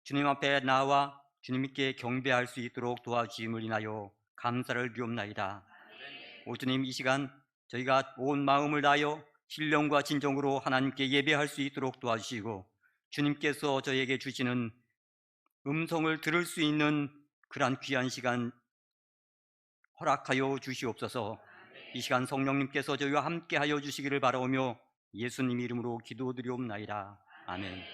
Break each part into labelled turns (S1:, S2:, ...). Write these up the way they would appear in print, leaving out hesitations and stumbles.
S1: 주님 앞에 나와 주님께 경배할 수 있도록 도와주심을 인하여 감사를 드리옵나이다. 오 주님, 이 시간 저희가 온 마음을 다하여 신령과 진정으로 하나님께 예배할 수 있도록 도와주시고, 주님께서 저에게 주시는 음성을 들을 수 있는 그러한 귀한 시간 허락하여 주시옵소서. 이 시간 성령님께서 저희와 함께하여 주시기를 바라오며 예수님 이름으로 기도드리옵나이다. 아멘.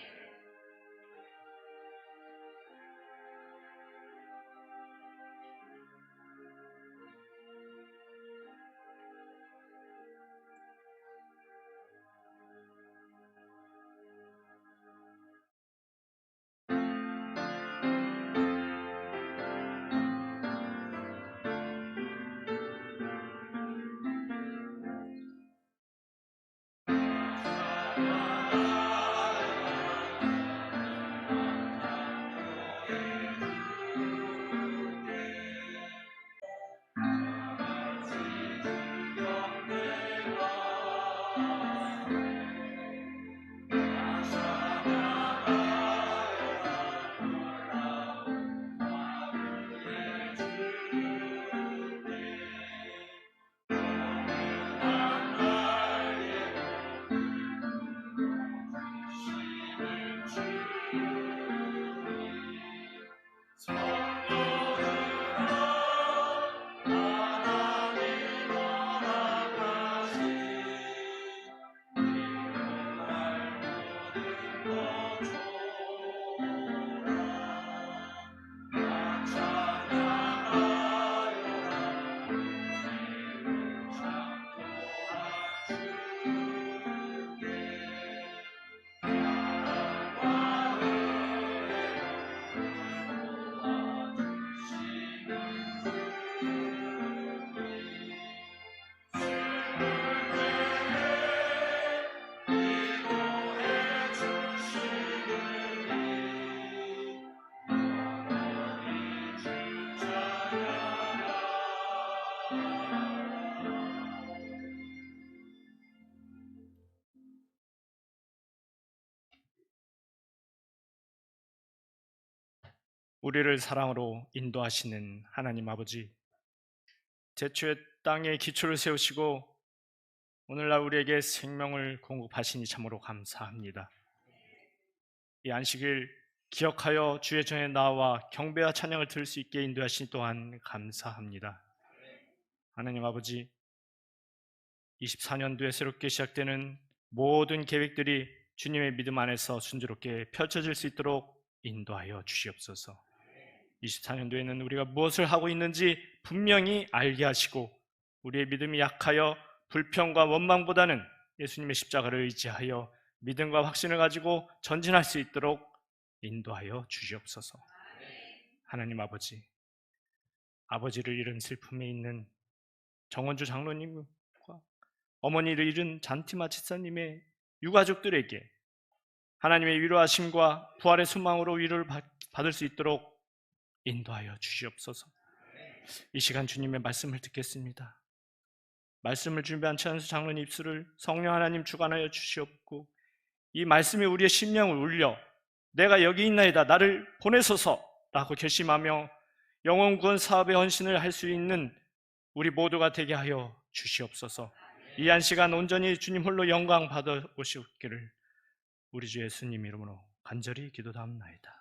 S2: 우리를 사랑으로 인도하시는 하나님 아버지, 제초의 땅에 기초를 세우시고 오늘날 우리에게 생명을 공급하시니 참으로 감사합니다. 이 안식일 기억하여 주의 전에 나와 경배와 찬양을 들을 수 있게 인도하시니 또한 감사합니다. 하나님 아버지, 24년도에 새롭게 시작되는 모든 계획들이 주님의 믿음 안에서 순조롭게 펼쳐질 수 있도록 인도하여 주시옵소서. 24년도에는 우리가 무엇을 하고 있는지 분명히 알게 하시고, 우리의 믿음이 약하여 불평과 원망보다는 예수님의 십자가를 의지하여 믿음과 확신을 가지고 전진할 수 있도록 인도하여 주시옵소서. 하나님 아버지, 아버지를 잃은 슬픔에 있는 정원주 장로님과 어머니를 잃은 잔티마 집사님의 유가족들에게 하나님의 위로하심과 부활의 소망으로 위로를 받을 수 있도록 인도하여 주시옵소서. 이 시간 주님의 말씀을 듣겠습니다. 말씀을 준비한 최한수 장로님 입술을 성령 하나님 주관하여 주시옵고, 이 말씀이 우리의 심령을 울려 내가 여기 있나이다, 나를 보내소서 라고 결심하며 영혼 구원 사업의 헌신을 할 수 있는 우리 모두가 되게 하여 주시옵소서. 이 한 시간 온전히 주님 홀로 영광 받아 오시기를 우리 주 예수님 이름으로 간절히 기도드립나이다.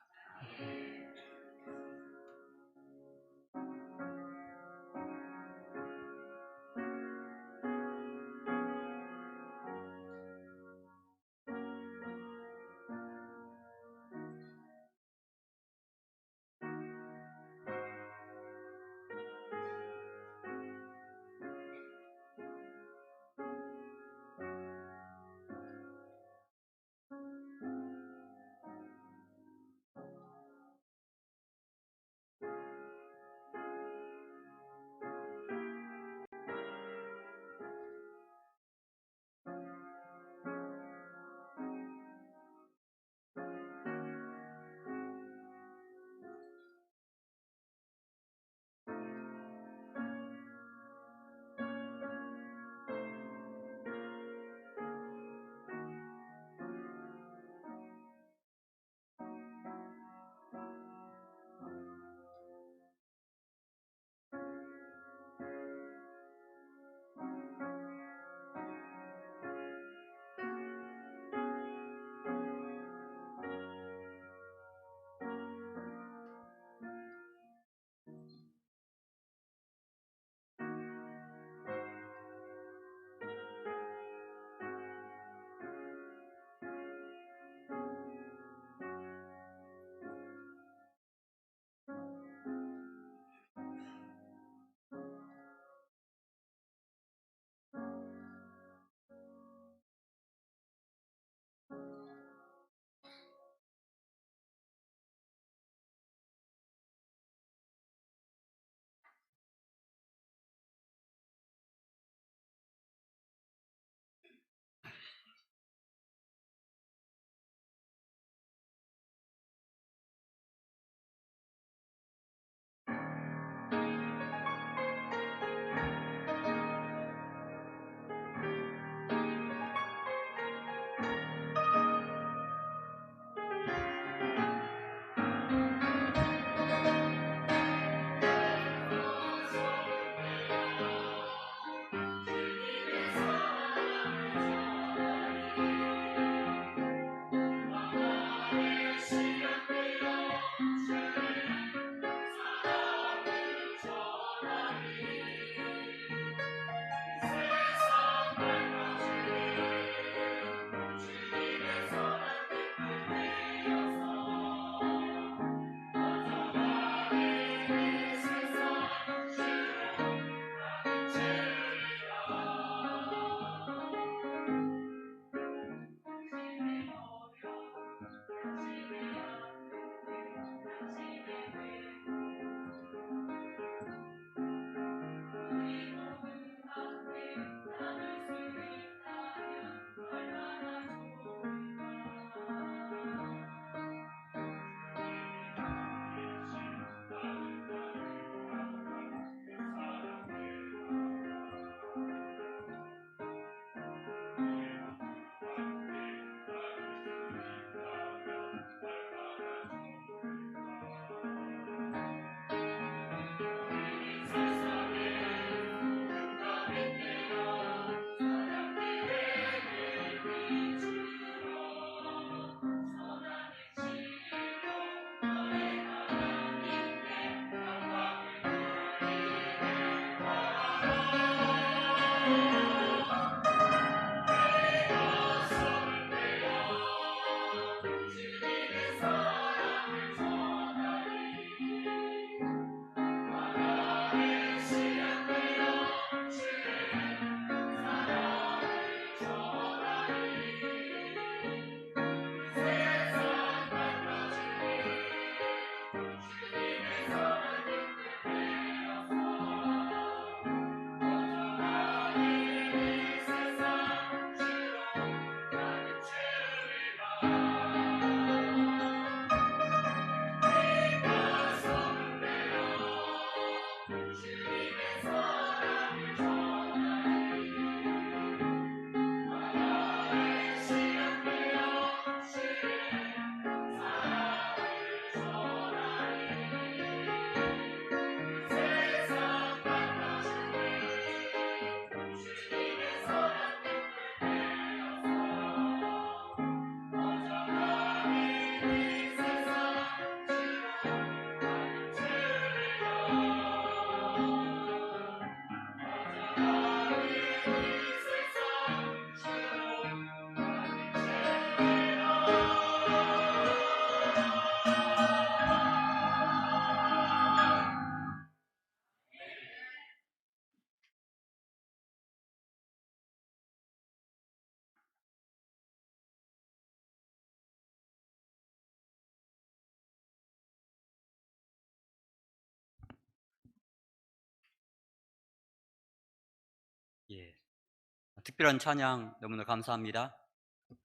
S1: 특별한 찬양 너무나 감사합니다.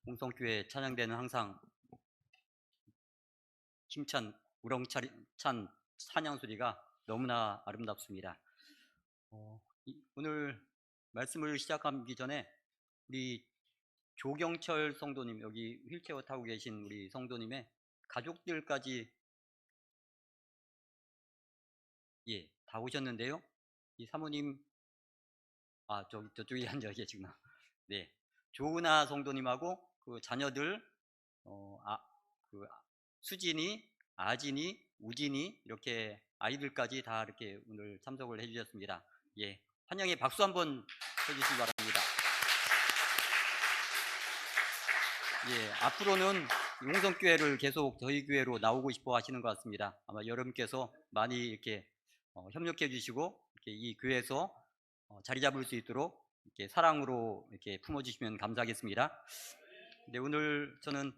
S1: 홍성교회 찬양대는 항상 힘찬 우렁찬 찬양 소리가 너무나 아름답습니다. 오늘 말씀을 시작하기 전에 우리 조경철 성도님, 여기 휠체어 타고 계신 우리 성도님의 가족들까지 다 오셨는데요. 이 사모님, 저쪽에 앉아 계시구나. 네, 조은아 성도님하고 그 자녀들, 수진이, 아진이, 우진이 이렇게 아이들까지 다 이렇게 오늘 참석을 해주셨습니다. 환영의 박수 한번 쳐주시기 바랍니다. 앞으로는 용성교회를 계속 저희 교회로 나오고 싶어 하시는 것 같습니다. 아마 여러분께서 많이 이렇게 협력해 주시고 이렇게 이 교회에서 자리 잡을 수 있도록 이렇게 사랑으로 이렇게 품어주시면 감사하겠습니다. 근데 오늘 저는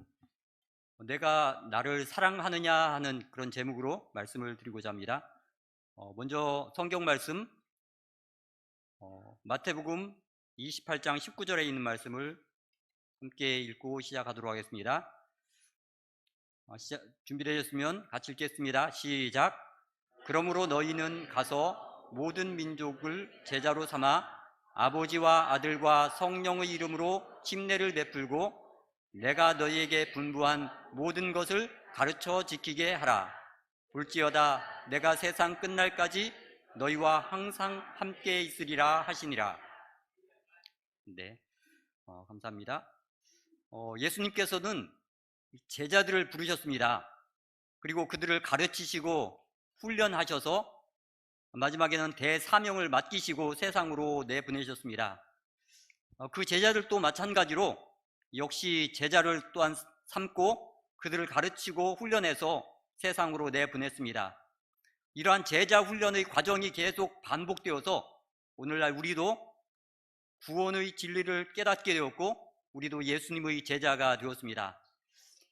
S1: 내가 나를 사랑하느냐 하는 그런 제목으로 말씀을 드리고자 합니다. 먼저 성경 말씀 마태복음 28장 19절에 있는 말씀을 함께 읽고 시작하도록 하겠습니다. 준비되셨으면 같이 읽겠습니다. 시작. 그러므로 너희는 가서 모든 민족을 제자로 삼아 아버지와 아들과 성령의 이름으로 침례를 베풀고 내가 너희에게 분부한 모든 것을 가르쳐 지키게 하라. 볼지어다 내가 세상 끝날까지 너희와 항상 함께 있으리라 하시니라. 네, 감사합니다. 예수님께서는 제자들을 부르셨습니다. 그리고 그들을 가르치시고 훈련하셔서 마지막에는 대사명을 맡기시고 세상으로 내보내셨습니다. 그 제자들도 마찬가지로 역시 제자를 또한 삼고 그들을 가르치고 훈련해서 세상으로 내보냈습니다. 이러한 제자 훈련의 과정이 계속 반복되어서 오늘날 우리도 구원의 진리를 깨닫게 되었고 우리도 예수님의 제자가 되었습니다.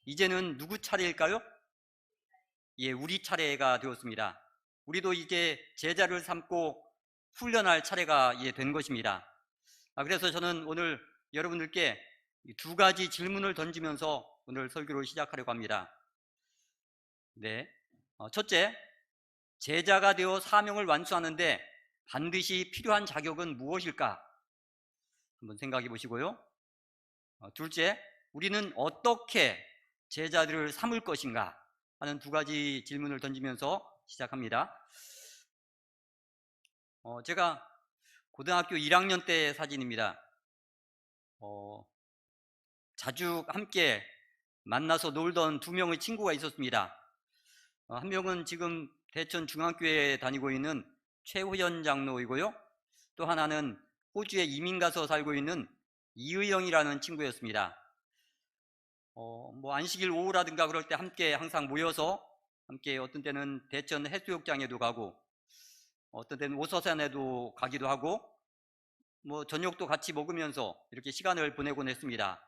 S1: 이제는 누구 차례일까요? 우리 차례가 되었습니다. 우리도 이제 제자를 삼고 훈련할 차례가 된 것입니다. 그래서 저는 오늘 여러분들께 두 가지 질문을 던지면서 오늘 설교를 시작하려고 합니다. 네, 첫째, 제자가 되어 사명을 완수하는데 반드시 필요한 자격은 무엇일까? 한번 생각해 보시고요. 둘째, 우리는 어떻게 제자들을 삼을 것인가 하는 두 가지 질문을 던지면서 시작합니다. 제가 고등학교 1학년 때 사진입니다. 자주 함께 만나서 놀던 두 명의 친구가 있었습니다. 한 명은 지금 대천 중앙교회에 다니고 있는 최호연 장로이고요. 또 하나는 호주에 이민 가서 살고 있는 이의영이라는 친구였습니다. 안식일 오후라든가 그럴 때 함께 항상 모여서 함께 어떤 때는 대천 해수욕장에도 가고 어떤 때는 오서산에도 가기도 하고 저녁도 같이 먹으면서 이렇게 시간을 보내곤 했습니다.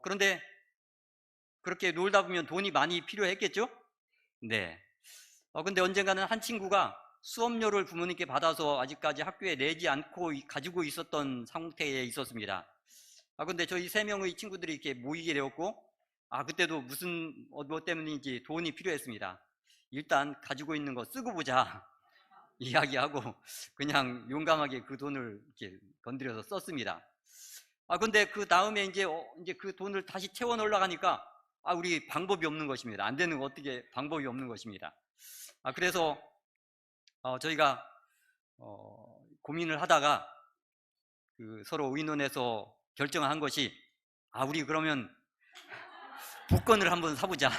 S1: 그런데 그렇게 놀다 보면 돈이 많이 필요했겠죠? 네. 근데 언젠가는 한 친구가 수업료를 부모님께 받아서 아직까지 학교에 내지 않고 가지고 있었던 상태에 있었습니다. 근데 저희 세 명의 친구들이 이렇게 모이게 되었고, 그때도 무슨 뭐 때문인지 돈이 필요했습니다. 일단 가지고 있는 거 쓰고 보자 이야기하고 그냥 용감하게 그 돈을 이렇게 건드려서 썼습니다. 근데 그 다음에 이제 그 돈을 다시 채워 넣으려고 하니까 우리 방법이 없는 것입니다. 안 되는 거 어떻게 방법이 없는 것입니다. 그래서 저희가 고민을 하다가 서로 의논해서 결정한 것이 우리 그러면 복권을 한번 사보자.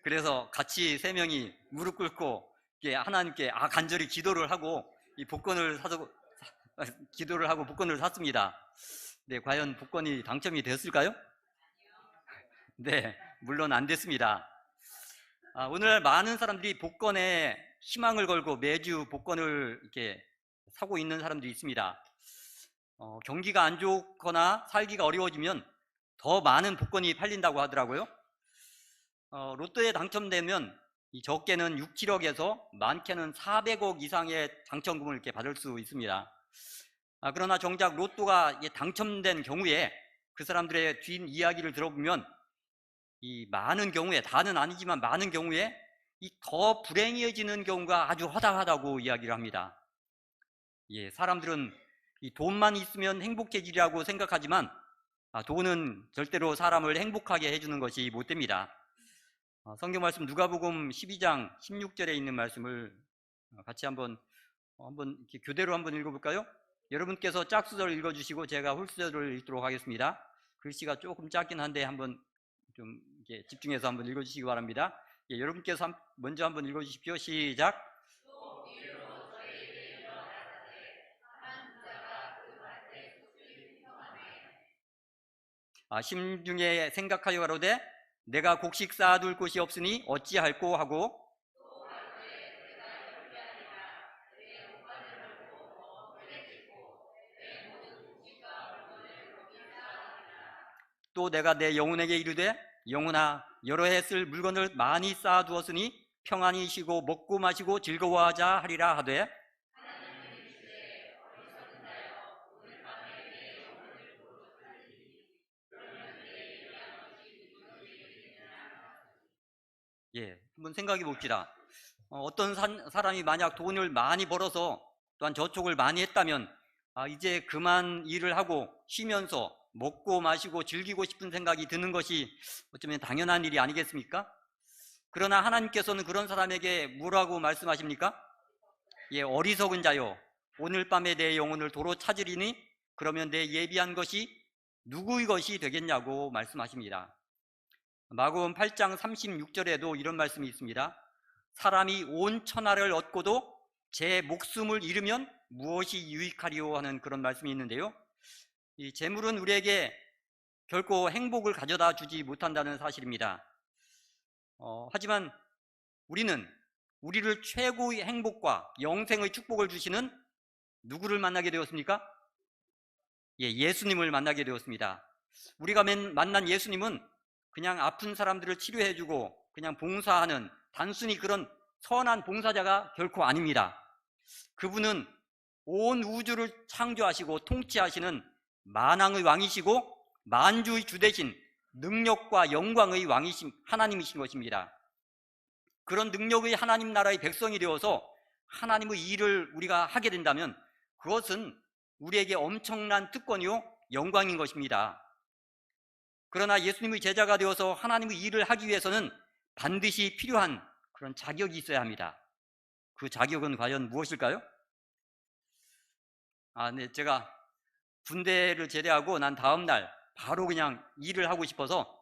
S1: 그래서 같이 세 명이 무릎 꿇고 하나님께 간절히 기도를 하고 이 복권을 기도를 하고 복권을 샀습니다. 네, 과연 복권이 당첨이 됐을까요? 네, 물론 안 됐습니다. 오늘날 많은 사람들이 복권에 희망을 걸고 매주 복권을 이렇게 사고 있는 사람들이 있습니다. 경기가 안 좋거나 살기가 어려워지면 더 많은 복권이 팔린다고 하더라고요. 로또에 당첨되면 적게는 6, 7억에서 많게는 400억 이상의 당첨금을 이렇게 받을 수 있습니다. 그러나 정작 로또가 당첨된 경우에 그 사람들의 뒷 이야기를 들어보면 이 많은 경우에, 다는 아니지만 많은 경우에 이 더 불행해지는 경우가 아주 허다하다고 이야기를 합니다. 사람들은 이 돈만 있으면 행복해지리라고 생각하지만 돈은 절대로 사람을 행복하게 해주는 것이 못 됩니다. 성경 말씀 누가복음 12장 16절에 있는 말씀을 같이 한번 이렇게 교대로 한번 읽어볼까요? 여러분께서 짝수절 읽어주시고 제가 홀수절을 읽도록 하겠습니다. 글씨가 조금 작긴 한데 한번 좀 이렇게 집중해서 한번 읽어주시기 바랍니다. 여러분께서 먼저 한번 읽어주십시오. 시작. 심중에 생각하여 가로되 내가 곡식 쌓아둘 곳이 없으니 어찌할꼬 하고 또 내가 내 영혼에게 이르되 영혼아 여러 해 쓸 물건을 많이 쌓아두었으니 평안히 쉬고 먹고 마시고 즐거워하자 하리라 하되 한번 생각해 봅시다. 어떤 사람이 만약 돈을 많이 벌어서 또한 저축을 많이 했다면 이제 그만 일을 하고 쉬면서 먹고 마시고 즐기고 싶은 생각이 드는 것이 어쩌면 당연한 일이 아니겠습니까? 그러나 하나님께서는 그런 사람에게 뭐라고 말씀하십니까? 어리석은 자여 오늘 밤에 내 영혼을 도로 찾으리니 그러면 내 예비한 것이 누구의 것이 되겠냐고 말씀하십니다. 마가복음 8장 36절에도 이런 말씀이 있습니다. 사람이 온 천하를 얻고도 제 목숨을 잃으면 무엇이 유익하리요 하는 그런 말씀이 있는데요. 이 재물은 우리에게 결코 행복을 가져다 주지 못한다는 사실입니다. 하지만 우리는 우리를 최고의 행복과 영생의 축복을 주시는 누구를 만나게 되었습니까? 예수님을 만나게 되었습니다. 우리가 만난 예수님은 그냥 아픈 사람들을 치료해주고 그냥 봉사하는 단순히 그런 선한 봉사자가 결코 아닙니다. 그분은 온 우주를 창조하시고 통치하시는 만왕의 왕이시고 만주의 주 대신 능력과 영광의 왕이신 하나님이신 것입니다. 그런 능력의 하나님 나라의 백성이 되어서 하나님의 일을 우리가 하게 된다면 그것은 우리에게 엄청난 특권이요 영광인 것입니다. 그러나 예수님의 제자가 되어서 하나님의 일을 하기 위해서는 반드시 필요한 그런 자격이 있어야 합니다. 그 자격은 과연 무엇일까요? 제가 군대를 제대하고 난 다음 날 바로 그냥 일을 하고 싶어서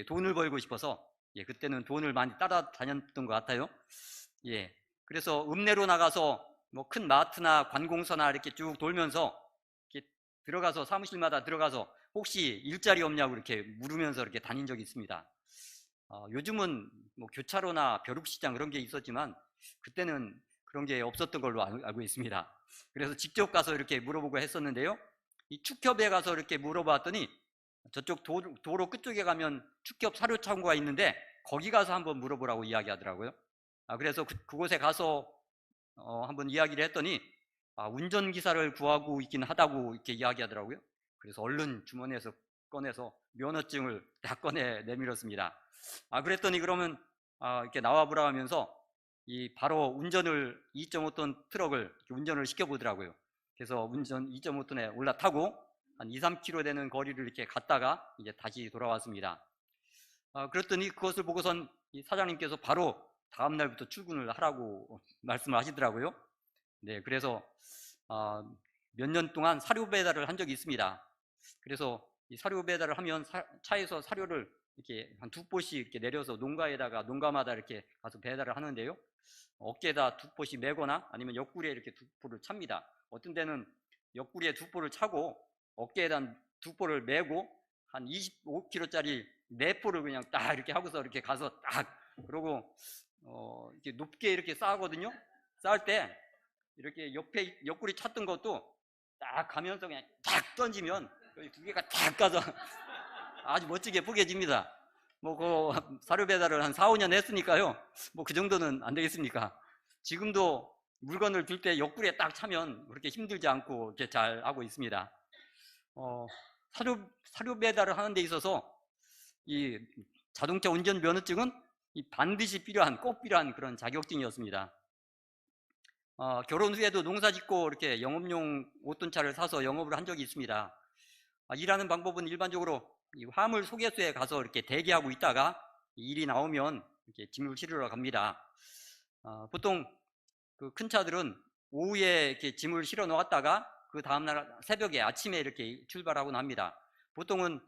S1: 돈을 벌고 싶어서 그때는 돈을 많이 따라다녔던 것 같아요. 그래서 읍내로 나가서 뭐 큰 마트나 관공서나 이렇게 쭉 돌면서 이렇게 들어가서 사무실마다 들어가서 혹시 일자리 없냐고 이렇게 물으면서 이렇게 다닌 적이 있습니다. 요즘은 뭐 교차로나 벼룩시장 그런 게 있었지만 그때는 그런 게 없었던 걸로 알고 있습니다. 그래서 직접 가서 이렇게 물어보고 했었는데요. 이 축협에 가서 이렇게 물어봤더니 저쪽 도로 끝쪽에 가면 축협 사료 창고가 있는데 거기 가서 한번 물어보라고 이야기하더라고요. 그래서 그곳에 가서 한번 이야기를 했더니 운전기사를 구하고 있긴 하다고 이렇게 이야기하더라고요. 그래서 얼른 주머니에서 꺼내서 면허증을 딱 꺼내 내밀었습니다. 그랬더니 그러면 이렇게 나와보라 하면서 바로 운전을 2.5톤 트럭을 이렇게 운전을 시켜보더라고요. 그래서 운전 2.5톤에 올라타고 한 2, 3km 되는 거리를 이렇게 갔다가 이제 다시 돌아왔습니다. 그랬더니 그것을 보고선 이 사장님께서 바로 다음 날부터 출근을 하라고 말씀을 하시더라고요. 그래서 몇 년 동안 사료 배달을 한 적이 있습니다. 그래서 이 사료 배달을 하면 차에서 사료를 이렇게 한 2포씩 이렇게 내려서 농가마다 이렇게 가서 배달을 하는데요. 어깨에다 2포씩 메거나 아니면 옆구리에 이렇게 2포를 찹니다. 어떤 데는 옆구리에 2포를 차고 어깨에다 2포를 메고 한 25kg짜리 4포를 그냥 딱 이렇게 하고서 이렇게 가서 딱 그러고 이렇게 높게 이렇게 쌓거든요. 쌓을 때 이렇게 옆구리 찼던 것도 딱 가면서 그냥 딱 던지면 두 개가 딱 가서 아주 멋지게 포개집니다. 뭐 그 사료 배달을 한 4, 5년 했으니까요. 뭐 그 정도는 안 되겠습니까? 지금도 물건을 들 때 옆구리에 딱 차면 그렇게 힘들지 않고 이렇게 잘 하고 있습니다. 사료 배달을 하는 데 있어서 이 자동차 운전 면허증은 반드시 꼭 필요한 그런 자격증이었습니다. 결혼 후에도 농사 짓고 이렇게 영업용 5톤차를 사서 영업을 한 적이 있습니다. 일하는 방법은 일반적으로 이 화물 소개소에 가서 이렇게 대기하고 있다가 일이 나오면 이렇게 짐을 실으러 갑니다. 보통 그 큰 차들은 오후에 이렇게 짐을 실어 놓았다가 그 다음날 새벽에 아침에 이렇게 출발하곤 합니다. 보통은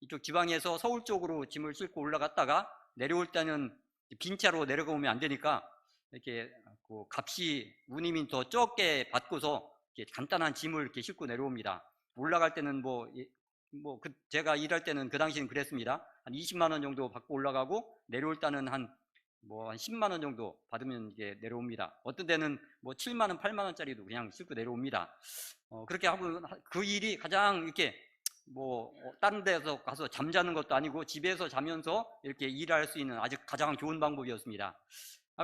S1: 이쪽 지방에서 서울 쪽으로 짐을 싣고 올라갔다가 내려올 때는 빈 차로 내려가면 안 되니까 이렇게 그 값이 운임이 더 적게 받고서 이렇게 간단한 짐을 이렇게 싣고 내려옵니다. 올라갈 때는 제가 일할 때는 그 당시는 그랬습니다. 한 20만 원 정도 받고 올라가고 내려올 때는 한 10만 원 정도 받으면 이게 내려옵니다. 어떤 데는 7만 원, 8만 원짜리도 그냥 싣고 내려옵니다. 그렇게 하고 그 일이 가장 이렇게 다른 데서 가서 잠자는 것도 아니고 집에서 자면서 이렇게 일할 수 있는 아주 가장 좋은 방법이었습니다.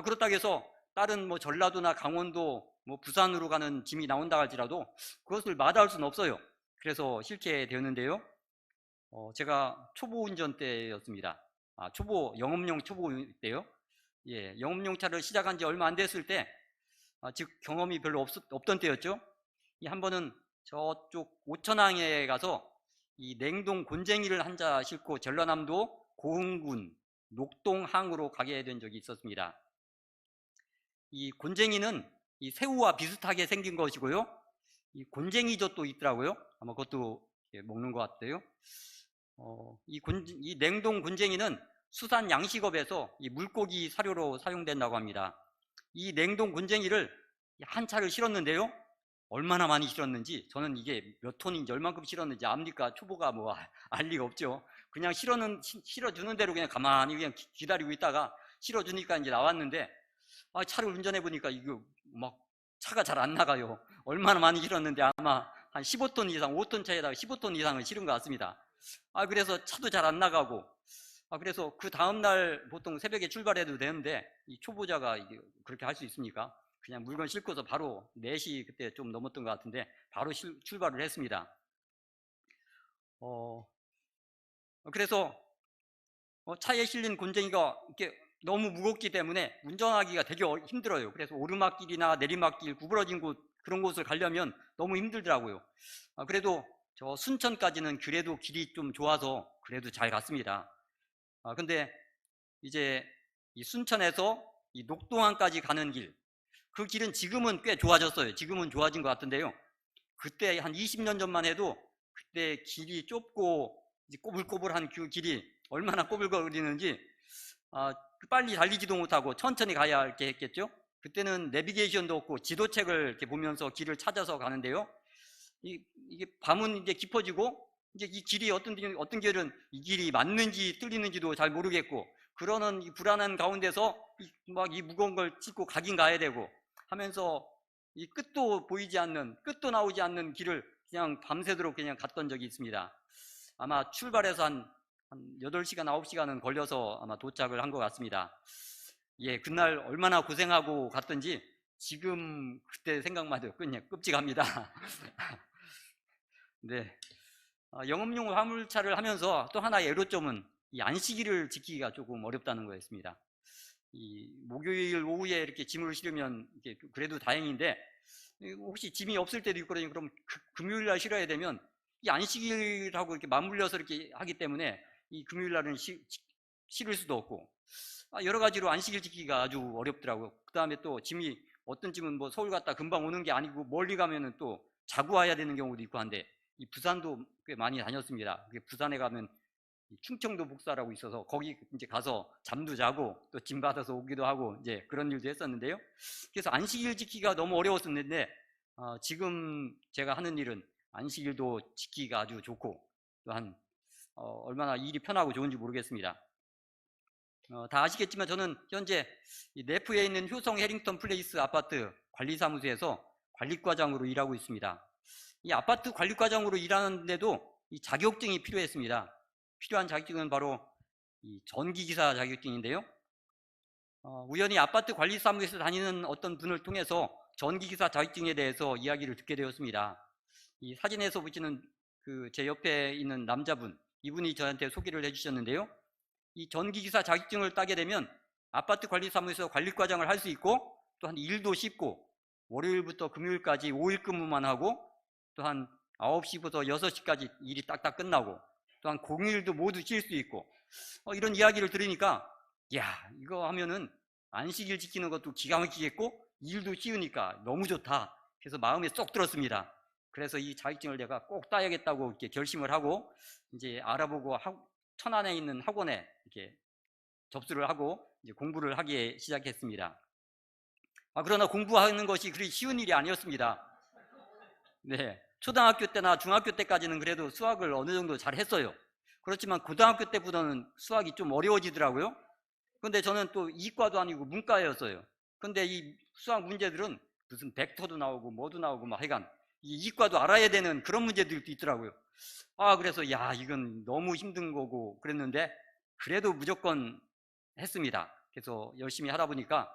S1: 그렇다고 해서 다른 전라도나 강원도 부산으로 가는 짐이 나온다 할지라도 그것을 마다할 수는 없어요. 그래서 싫게 되었는데요. 제가 초보 운전 때였습니다. 영업용 초보 때요. 예, 영업용 차를 시작한 지 얼마 안 됐을 때, 즉 경험이 별로 없던 때였죠. 한 번은 저쪽 오천항에 가서 이 냉동 곤쟁이를 한 자 싣고 전라남도 고흥군 녹동항으로 가게 된 적이 있었습니다. 이 곤쟁이는 이 새우와 비슷하게 생긴 것이고요. 이 곤쟁이젓도 있더라고요. 아마 그것도 먹는 것 같아요. 이 냉동 곤쟁이는 수산 양식업에서 이 물고기 사료로 사용된다고 합니다. 이 냉동 곤쟁이를 한 차를 실었는데요. 얼마나 많이 실었는지, 저는 이게 몇 톤인지 얼만큼 실었는지 압니까? 초보가 알 리가 없죠. 그냥 실어주는 대로 그냥 가만히 그냥 기다리고 있다가 실어주니까 이제 나왔는데, 차를 운전해 보니까 이거 차가 잘 안 나가요. 얼마나 많이 실었는데 아마 한 15톤 이상, 5톤 차에다가 15톤 이상을 실은 것 같습니다. 그래서 차도 잘 안 나가고, 그래서 그 다음날 보통 새벽에 출발해도 되는데, 이 초보자가 이게 그렇게 할 수 있습니까? 그냥 물건 싣고서 바로 4시 그때 좀 넘었던 것 같은데, 바로 출발을 했습니다. 그래서 차에 실린 곤쟁이가 이렇게 너무 무겁기 때문에 운전하기가 되게 힘들어요. 그래서 오르막길이나 내리막길, 구부러진 곳, 그런 곳을 가려면 너무 힘들더라고요. 그래도 저 순천까지는 그래도 길이 좀 좋아서 그래도 잘 갔습니다. 근데 이제 이 순천에서 이 녹동항까지 가는 길, 그 길은 지금은 꽤 좋아졌어요. 지금은 좋아진 것 같은데요. 그때 한 20년 전만 해도 그때 길이 좁고 꼬불꼬불한 그 길이 얼마나 꼬불거리는지 빨리 달리지도 못하고 천천히 가야 이렇게 했겠죠. 그때는 내비게이션도 없고 지도책을 이렇게 보면서 길을 찾아서 가는데요. 이게 밤은 이제 깊어지고 이제 이 길이 어떤 길은 이 길이 맞는지 틀리는지도 잘 모르겠고 그러는 이 불안한 가운데서 이 무거운 걸 싣고 가긴 가야 되고 하면서 이 끝도 나오지 않는 길을 그냥 밤새도록 그냥 갔던 적이 있습니다. 아마 출발해서 한 8시간, 9시간은 걸려서 아마 도착을 한 것 같습니다. 예, 그날 얼마나 고생하고 갔던지 지금 그때 생각만 해도 그냥 끔찍합니다. 네. 영업용 화물차를 하면서 또 하나의 애로점은 이 안식일을 지키기가 조금 어렵다는 거였습니다. 이 목요일 오후에 이렇게 짐을 실으면 그래도 다행인데 혹시 짐이 없을 때도 있고 그럼 금요일 날 실어야 되면 이 안식일하고 이렇게 맞물려서 이렇게 하기 때문에 이 금요일 날은 실을 수도 없고 여러 가지로 안식일 지키기가 아주 어렵더라고요. 그 다음에 또 짐이 어떤 짐은 서울 갔다 금방 오는 게 아니고 멀리 가면은 또 자고 와야 되는 경우도 있고 한데 이 부산도 꽤 많이 다녔습니다. 부산에 가면 충청도 복사라고 있어서 거기 이제 가서 잠도 자고 또 짐 받아서 오기도 하고 이제 그런 일도 했었는데요. 그래서 안식일 지키기가 너무 어려웠었는데 지금 제가 하는 일은 안식일도 지키기가 아주 좋고 또한 얼마나 일이 편하고 좋은지 모르겠습니다. 다 아시겠지만 저는 현재 이 내프에 있는 효성 해링턴 플레이스 아파트 관리사무소에서 관리과장으로 일하고 있습니다. 이 아파트 관리과장으로 일하는데도 이 자격증이 필요했습니다. 필요한 자격증은 바로 이 전기기사 자격증인데요. 우연히 아파트 관리 사무소에서 다니는 어떤 분을 통해서 전기기사 자격증에 대해서 이야기를 듣게 되었습니다. 이 사진에서 보시는 제 옆에 있는 남자분, 이분이 저한테 소개를 해주셨는데요. 이 전기기사 자격증을 따게 되면 아파트 관리 사무소에서 관리과장을 할 수 있고, 또한 일도 쉽고, 월요일부터 금요일까지 5일 근무만 하고, 또한 9시부터 6시까지 일이 딱딱 끝나고, 또한 공휴일도 모두 쉴 수 있고, 이런 이야기를 들으니까 야, 이거 하면은 안식일 지키는 것도 기가 막히겠고 일도 쉬우니까 너무 좋다. 그래서 마음에 쏙 들었습니다. 그래서 이 자격증을 내가 꼭 따야겠다고 이렇게 결심을 하고 이제 알아보고 천안에 있는 학원에 이렇게 접수를 하고 이제 공부를 하기 시작했습니다. 그러나 공부하는 것이 그리 쉬운 일이 아니었습니다. 네, 초등학교 때나 중학교 때까지는 그래도 수학을 어느 정도 잘 했어요. 그렇지만 고등학교 때부터는 수학이 좀 어려워지더라고요. 근데 저는 또 이과도 아니고 문과였어요. 근데 이 수학 문제들은 무슨 벡터도 나오고 뭐도 나오고 막 하여간 이 이과도 알아야 되는 그런 문제들도 있더라고요. 그래서 야, 이건 너무 힘든 거고 그랬는데 그래도 무조건 했습니다. 그래서 열심히 하다 보니까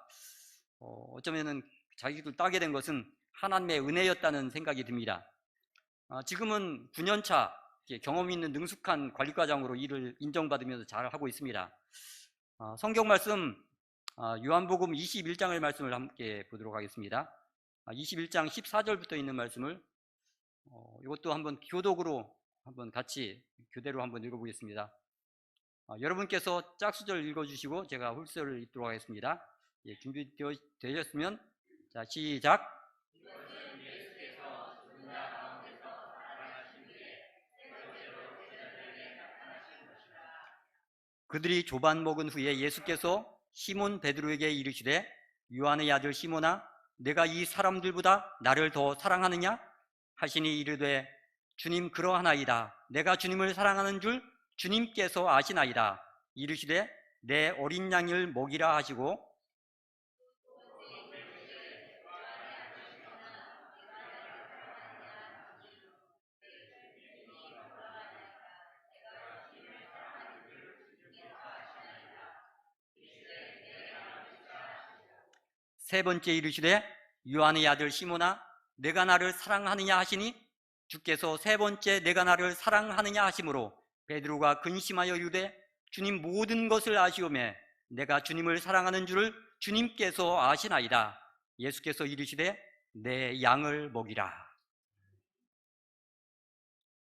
S1: 어쩌면은 자격을 따게 된 것은 하나님의 은혜였다는 생각이 듭니다. 지금은 9년차 경험 있는 능숙한 관리과장으로 일을 인정받으면서 잘 하고 있습니다. 성경 말씀 요한복음 21장의 말씀을 함께 보도록 하겠습니다. 21장 14절부터 있는 말씀을 이것도 한번 교독으로 한번 같이 교대로 한번 읽어보겠습니다. 여러분께서 짝수절 읽어주시고 제가 홀수를 읽도록 하겠습니다. 예, 준비되셨으면 자, 시작. 그들이 조반 먹은 후에 예수께서 시몬 베드로에게 이르시되 요한의 아들 시몬아 내가 이 사람들보다 나를 더 사랑하느냐 하시니 이르되 주님 그러하나이다. 내가 주님을 사랑하는 줄 주님께서 아시나이다. 이르시되 내 어린 양을 먹이라 하시고 세 번째 이르시되 요한의 아들 시몬아 내가 나를 사랑하느냐 하시니 주께서 세 번째 내가 나를 사랑하느냐 하심으로 베드로가 근심하여 이르되 주님 모든 것을 아시오매 내가 주님을 사랑하는 줄을 주님께서 아시나이다. 예수께서 이르시되 내 양을 먹이라.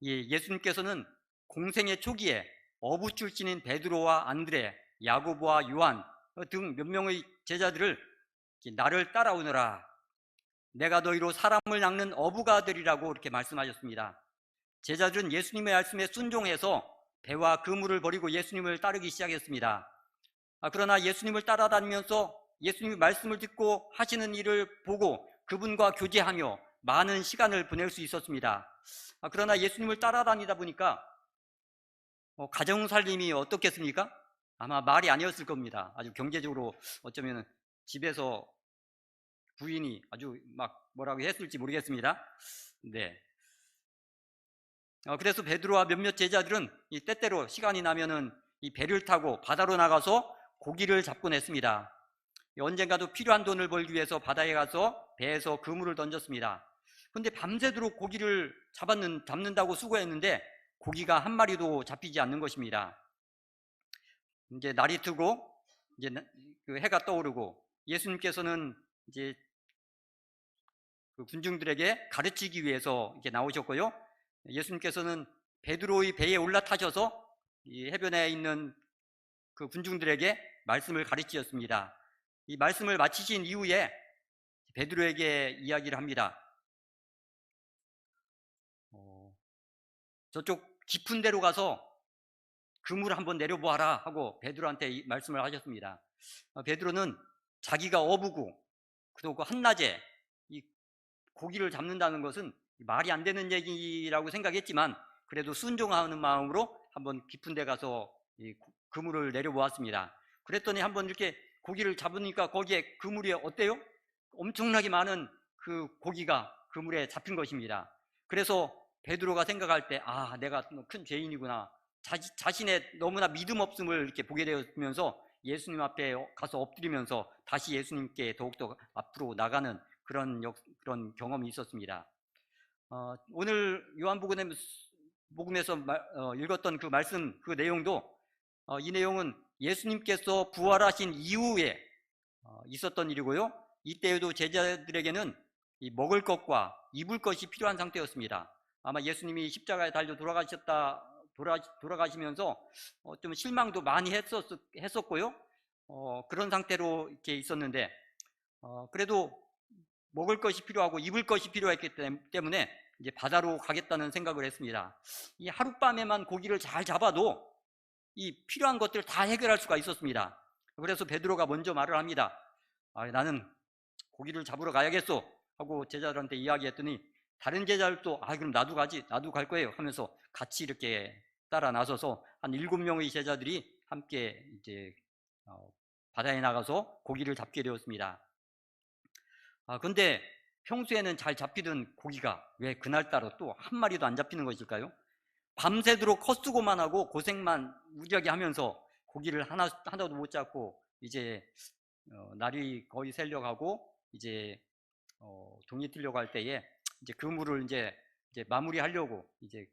S1: 예수님께서는 공생의 초기에 어부 출신인 베드로와 안드레, 야고보와 요한 등 몇 명의 제자들을 나를 따라오너라. 내가 너희로 사람을 낚는 어부가 되리라고 이렇게 말씀하셨습니다. 제자들은 예수님의 말씀에 순종해서 배와 그물을 버리고 예수님을 따르기 시작했습니다. 그러나 예수님을 따라다니면서 예수님의 말씀을 듣고 하시는 일을 보고 그분과 교제하며 많은 시간을 보낼 수 있었습니다. 그러나 예수님을 따라다니다 보니까 가정살림이 어떻겠습니까? 아마 말이 아니었을 겁니다. 아주 경제적으로 어쩌면 집에서 부인이 아주 막 뭐라고 했을지 모르겠습니다. 네. 그래서 베드로와 몇몇 제자들은 이 때때로 시간이 나면은 이 배를 타고 바다로 나가서 고기를 잡곤 했습니다. 언젠가도 필요한 돈을 벌기 위해서 바다에 가서 배에서 그물을 던졌습니다. 근데 밤새도록 고기를 잡는다고 수고했는데 고기가 한 마리도 잡히지 않는 것입니다. 이제 날이 트고 이제 그 해가 떠오르고 예수님께서는 이제 그 군중들에게 가르치기 위해서 이렇게 나오셨고요. 예수님께서는 베드로의 배에 올라타셔서 이 해변에 있는 그 군중들에게 말씀을 가르치셨습니다. 이 말씀을 마치신 이후에 베드로에게 이야기를 합니다. 저쪽 깊은 데로 가서 그물을 한번 내려보아라 하고 베드로한테 이 말씀을 하셨습니다. 베드로는 자기가 어부고 그리고 한낮에 이 고기를 잡는다는 것은 말이 안 되는 얘기라고 생각했지만 그래도 순종하는 마음으로 한번 깊은 데 가서 이 그물을 내려보았습니다. 그랬더니 한번 이렇게 고기를 잡으니까 거기에 그물이 어때요? 엄청나게 많은 그 고기가 그물에 잡힌 것입니다. 그래서 베드로가 생각할 때 내가 큰 죄인이구나. 자신의 너무나 믿음 없음을 이렇게 보게 되면서 예수님 앞에 가서 엎드리면서 다시 예수님께 더욱더 앞으로 나가는 그런 경험이 있었습니다. 오늘 요한복음에서 읽었던 그 말씀, 그 내용도 이 내용은 예수님께서 부활하신 이후에 있었던 일이고요. 이때에도 제자들에게는 이 먹을 것과 입을 것이 필요한 상태였습니다. 아마 예수님이 십자가에 달려 돌아가시면서 좀 실망도 많이 했었고요. 그런 상태로 이렇게 있었는데, 그래도 먹을 것이 필요하고 입을 것이 필요했기 때문에 이제 바다로 가겠다는 생각을 했습니다. 이 하룻밤에만 고기를 잘 잡아도 이 필요한 것들을 다 해결할 수가 있었습니다. 그래서 베드로가 먼저 말을 합니다. 나는 고기를 잡으러 가야겠어 하고 제자들한테 이야기했더니 다른 제자들도 그럼 나도 가지, 나도 갈 거예요 하면서 같이 이렇게 따라 나서서 한 7명의 제자들이 함께 이제 바다에 나가서 고기를 잡게 되었습니다. 근데 평소에는 잘 잡히던 고기가 왜 그날따라 또 한 마리도 안 잡히는 것일까요? 밤새도록 헛수고만 하고 고생만 무지하게 하면서 고기를 하나도 못 잡고 이제 날이 거의 새려가고 이제 동이 틀려고 할 때에 이제 그물을 이제 마무리하려고 이제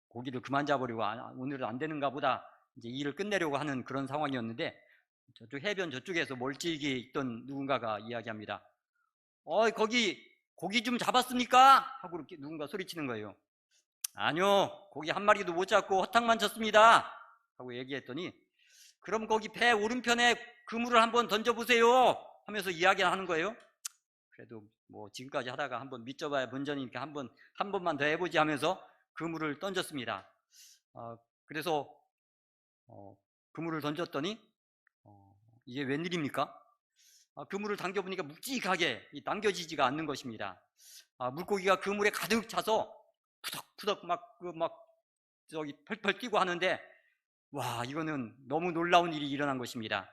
S1: 고기를 그만 잡으려고 오늘은 안 되는가 보다 이제 일을 끝내려고 하는 그런 상황이었는데 저쪽 해변 저쪽에서 멀찍이 있던 누군가가 이야기합니다. 거기 고기 좀 잡았습니까? 하고 이렇게 누군가 소리치는 거예요. 아니요, 고기 한 마리도 못 잡고 허탕만 쳤습니다 하고 얘기했더니 그럼 거기 배 오른편에 그물을 한번 던져보세요 하면서 이야기하는 거예요. 그래도 뭐 지금까지 하다가 한번 믿져봐야 본전이니까 한 번만 더 해보지 하면서 그물을 던졌습니다. 그래서 그물을 던졌더니 이게 웬일입니까? 그물을 당겨보니까 묵직하게 당겨지지가 않는 것입니다. 물고기가 그물에 가득 차서 푸덕푸덕 막 저기 펄펄 뛰고 하는데 와, 이거는 너무 놀라운 일이 일어난 것입니다.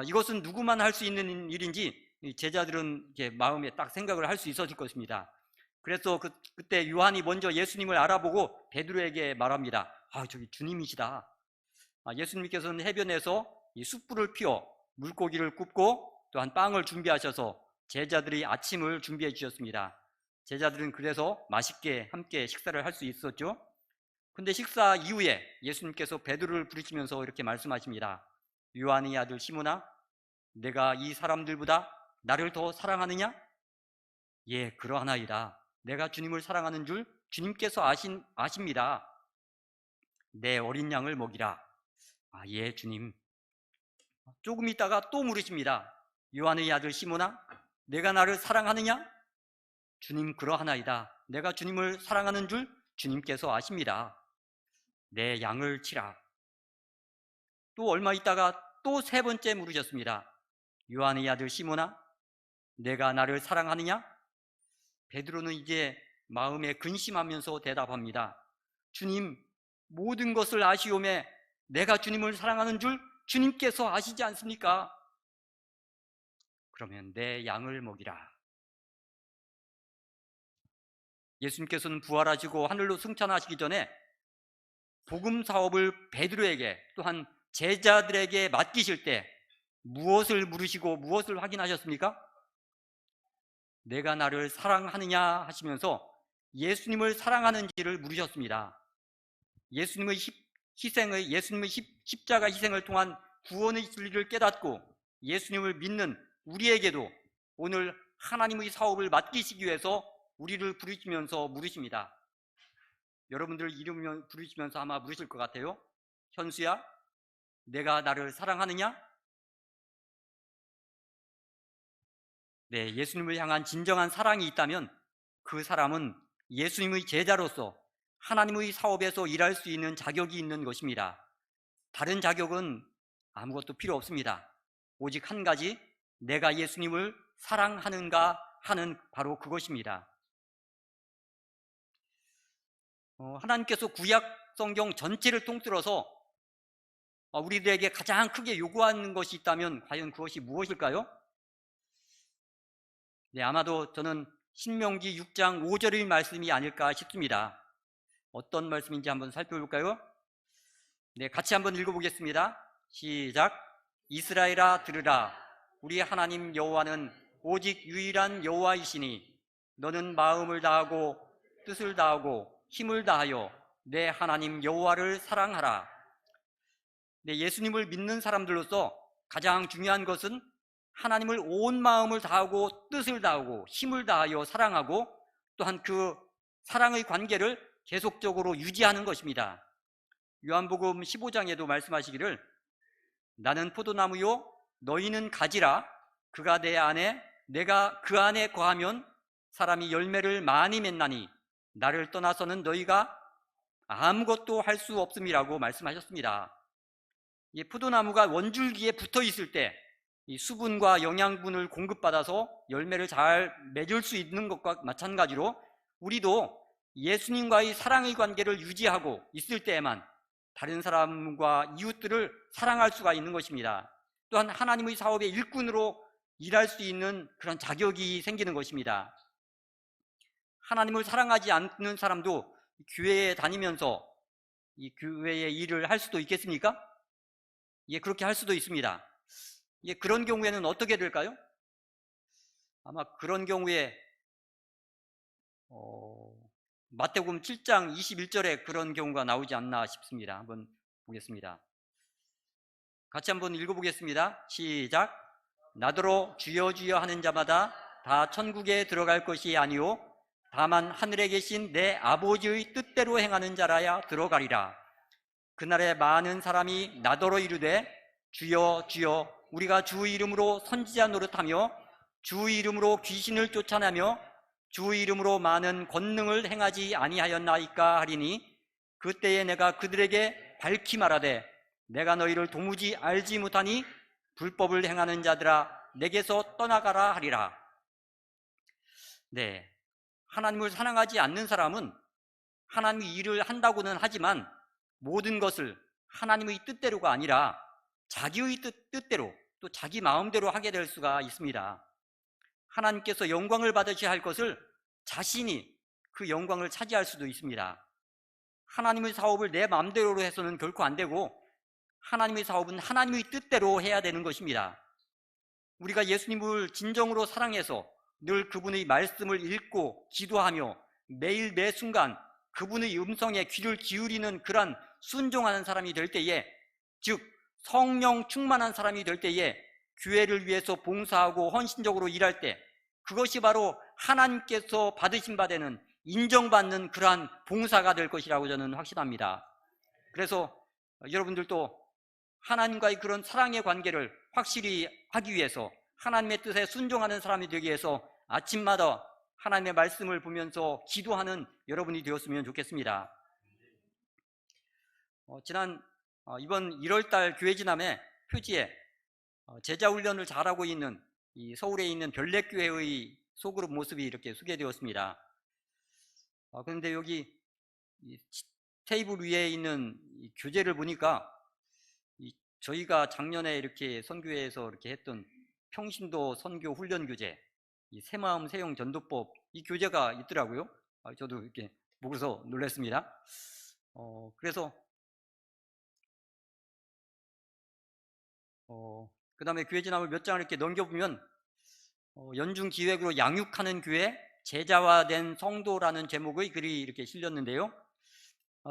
S1: 이것은 누구만 할 수 있는 일인지 제자들은 이렇게 마음에 딱 생각을 할 수 있었을 것입니다. 그래서 그때 요한이 먼저 예수님을 알아보고 베드로에게 말합니다. 저기 주님이시다. 예수님께서는 해변에서 이 숯불을 피워 물고기를 굽고 또한 빵을 준비하셔서 제자들이 아침을 준비해 주셨습니다. 제자들은 그래서 맛있게 함께 식사를 할 수 있었죠. 근데 식사 이후에 예수님께서 베드로를 부르시면서 이렇게 말씀하십니다. 요한의 아들 시몬아, 내가 이 사람들보다 나를 더 사랑하느냐? 예, 그러하나이다. 내가 주님을 사랑하는 줄 주님께서 아십니다. 내 어린 양을 먹이라. 예, 주님. 조금 있다가 또 물으십니다. 요한의 아들 시몬아, 내가 나를 사랑하느냐? 주님, 그러하나이다. 내가 주님을 사랑하는 줄 주님께서 아십니다. 내 양을 치라. 또 얼마 있다가 또 3번째 물으셨습니다. 요한의 아들 시몬아, 내가 나를 사랑하느냐? 베드로는 이제 마음에 근심하면서 대답합니다. 주님, 모든 것을 아시오매 내가 주님을 사랑하는 줄 주님께서 아시지 않습니까? 그러면 내 양을 먹이라. 예수님께서는 부활하시고 하늘로 승천하시기 전에 복음 사업을 베드로에게 또한 제자들에게 맡기실 때 무엇을 물으시고 무엇을 확인하셨습니까? 내가 나를 사랑하느냐 하시면서 예수님을 사랑하는지를 물으셨습니다. 예수님의 십자가 희생을 통한 구원의 진리를 깨닫고 예수님을 믿는 우리에게도 오늘 하나님의 사업을 맡기시기 위해서 우리를 부르시면서 물으십니다. 여러분들 이름 부르시면서 아마 물으실 것 같아요. 현수야, 내가 나를 사랑하느냐? 네, 예수님을 향한 진정한 사랑이 있다면 그 사람은 예수님의 제자로서 하나님의 사업에서 일할 수 있는 자격이 있는 것입니다. 다른 자격은 아무것도 필요 없습니다. 오직 한 가지, 내가 예수님을 사랑하는가 하는 바로 그것입니다. 하나님께서 구약 성경 전체를 통틀어서 우리들에게 가장 크게 요구하는 것이 있다면 과연 그것이 무엇일까요? 네, 아마도 저는 신명기 6장 5절의 말씀이 아닐까 싶습니다. 어떤 말씀인지 한번 살펴볼까요? 네, 같이 한번 읽어보겠습니다. 시작. 이스라엘아 들으라. 우리 하나님 여호와는 오직 유일한 여호와이시니 너는 마음을 다하고 뜻을 다하고 힘을 다하여 내 하나님 여호와를 사랑하라. 네, 예수님을 믿는 사람들로서 가장 중요한 것은 하나님을 온 마음을 다하고 뜻을 다하고 힘을 다하여 사랑하고 또한 그 사랑의 관계를 계속적으로 유지하는 것입니다. 요한복음 15장에도 말씀하시기를 나는 포도나무요 너희는 가지라. 그가 내 안에 내가 그 안에 거하면 사람이 열매를 많이 맺나니 나를 떠나서는 너희가 아무것도 할 수 없음이라고 말씀하셨습니다. 이 포도나무가 원줄기에 붙어 있을 때 이 수분과 영양분을 공급받아서 열매를 잘 맺을 수 있는 것과 마찬가지로 우리도 예수님과의 사랑의 관계를 유지하고 있을 때에만 다른 사람과 이웃들을 사랑할 수가 있는 것입니다. 또한 하나님의 사업의 일꾼으로 일할 수 있는 그런 자격이 생기는 것입니다. 하나님을 사랑하지 않는 사람도 교회에 다니면서 이 교회의 일을 할 수도 있겠습니까? 예, 그렇게 할 수도 있습니다. 예, 그런 경우에는 어떻게 될까요? 아마 그런 경우에 마태복음 7장 21절에 그런 경우가 나오지 않나 싶습니다. 한번 보겠습니다. 같이 한번 읽어보겠습니다. 시작. 나더러 주여 주여 하는 자마다 다 천국에 들어갈 것이 아니요 다만 하늘에 계신 내 아버지의 뜻대로 행하는 자라야 들어가리라. 그날에 많은 사람이 나더러 이르되 주여 주여 우리가 주 이름으로 선지자 노릇하며 주 이름으로 귀신을 쫓아내며 주 이름으로 많은 권능을 행하지 아니하였나이까 하리니 그때에 내가 그들에게 밝히 말하되 내가 너희를 도무지 알지 못하니 불법을 행하는 자들아 내게서 떠나가라 하리라. 네, 하나님을 사랑하지 않는 사람은 하나님의 일을 한다고는 하지만 모든 것을 하나님의 뜻대로가 아니라 자기의 뜻대로 또 자기 마음대로 하게 될 수가 있습니다. 하나님께서 영광을 받으셔야 할 것을 자신이 그 영광을 차지할 수도 있습니다. 하나님의 사업을 내 마음대로 해서는 결코 안 되고 하나님의 사업은 하나님의 뜻대로 해야 되는 것입니다. 우리가 예수님을 진정으로 사랑해서 늘 그분의 말씀을 읽고 기도하며 매일 매 순간 그분의 음성에 귀를 기울이는 그런 순종하는 사람이 될 때에, 즉 성령 충만한 사람이 될 때에 교회를 위해서 봉사하고 헌신적으로 일할 때 그것이 바로 하나님께서 받으신 바 되는 인정받는 그러한 봉사가 될 것이라고 저는 확신합니다. 그래서 여러분들도 하나님과의 그런 사랑의 관계를 확실히 하기 위해서 하나님의 뜻에 순종하는 사람이 되기 위해서 아침마다 하나님의 말씀을 보면서 기도하는 여러분이 되었으면 좋겠습니다. 이번 1월달 교회지남의 표지에 제자훈련을 잘하고 있는 이 서울에 있는 별내교회의 소그룹 모습이 이렇게 소개되었습니다. 그런데 여기 이 테이블 위에 있는 이 교재를 보니까 저희가 작년에 이렇게 선교회에서 이렇게 했던 평신도 선교 훈련 교재, 이 새마음 새용 전도법, 이 교재가 있더라고요. 저도 이렇게 보고서 놀랐습니다. 그래서 그 다음에 교회 지남을 몇 장을 이렇게 넘겨보면 연중 기획으로 양육하는 교회, 제자화된 성도라는 제목의 글이 이렇게 실렸는데요.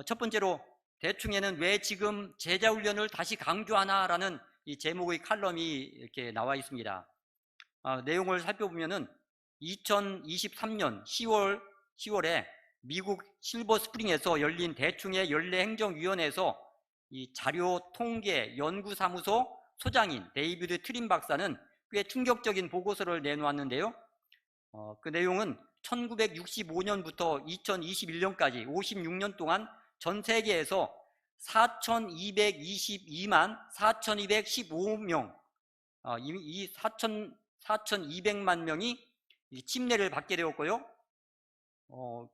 S1: 첫 번째로 대충에는 왜 지금 제자훈련을 다시 강조하나라는 이 제목의 칼럼이 이렇게 나와 있습니다. 내용을 살펴보면은 2023년 10월에 미국 실버 스프링에서 열린 대충의 연례행정위원회에서 이 자료 통계 연구사무소 소장인 데이비드 트림 박사는 꽤 충격적인 보고서를 내놓았는데요. 그 내용은 1965년부터 2021년까지 56년 동안 전 세계에서 4,222만 4,215명, 이 4,200만 명이 침례를 받게 되었고요.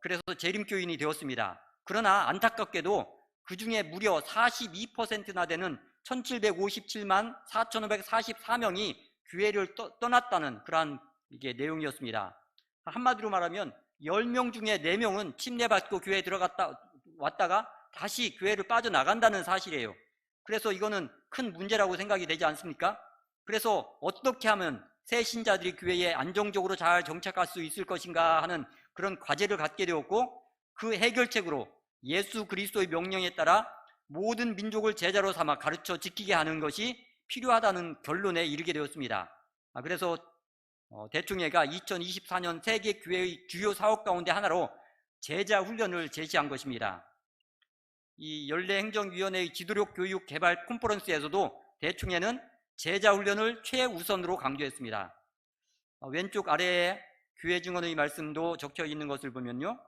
S1: 그래서 재림교인이 되었습니다. 그러나 안타깝게도 그 중에 무려 42%나 되는 1,757만 4,544명이 교회를 떠났다는 그러한 이게 내용이었습니다. 한마디로 말하면 10명 중에 4명은 침례받고 교회에 왔다가 다시 교회를 빠져나간다는 사실이에요. 그래서 이거는 큰 문제라고 생각이 되지 않습니까? 그래서 어떻게 하면 새 신자들이 교회에 안정적으로 잘 정착할 수 있을 것인가 하는 그런 과제를 갖게 되었고, 그 해결책으로 예수 그리스도의 명령에 따라 모든 민족을 제자로 삼아 가르쳐 지키게 하는 것이 필요하다는 결론에 이르게 되었습니다. 그래서 대통령회가 2024년 세계 교회의 주요 사업 가운데 하나로 제자 훈련을 제시한 것입니다. 이 연례행정위원회의 지도력 교육 개발 컨퍼런스에서도 대통령회는 제자 훈련을 최우선으로 강조했습니다. 왼쪽 아래에 교회 증언의 말씀도 적혀 있는 것을 보면요,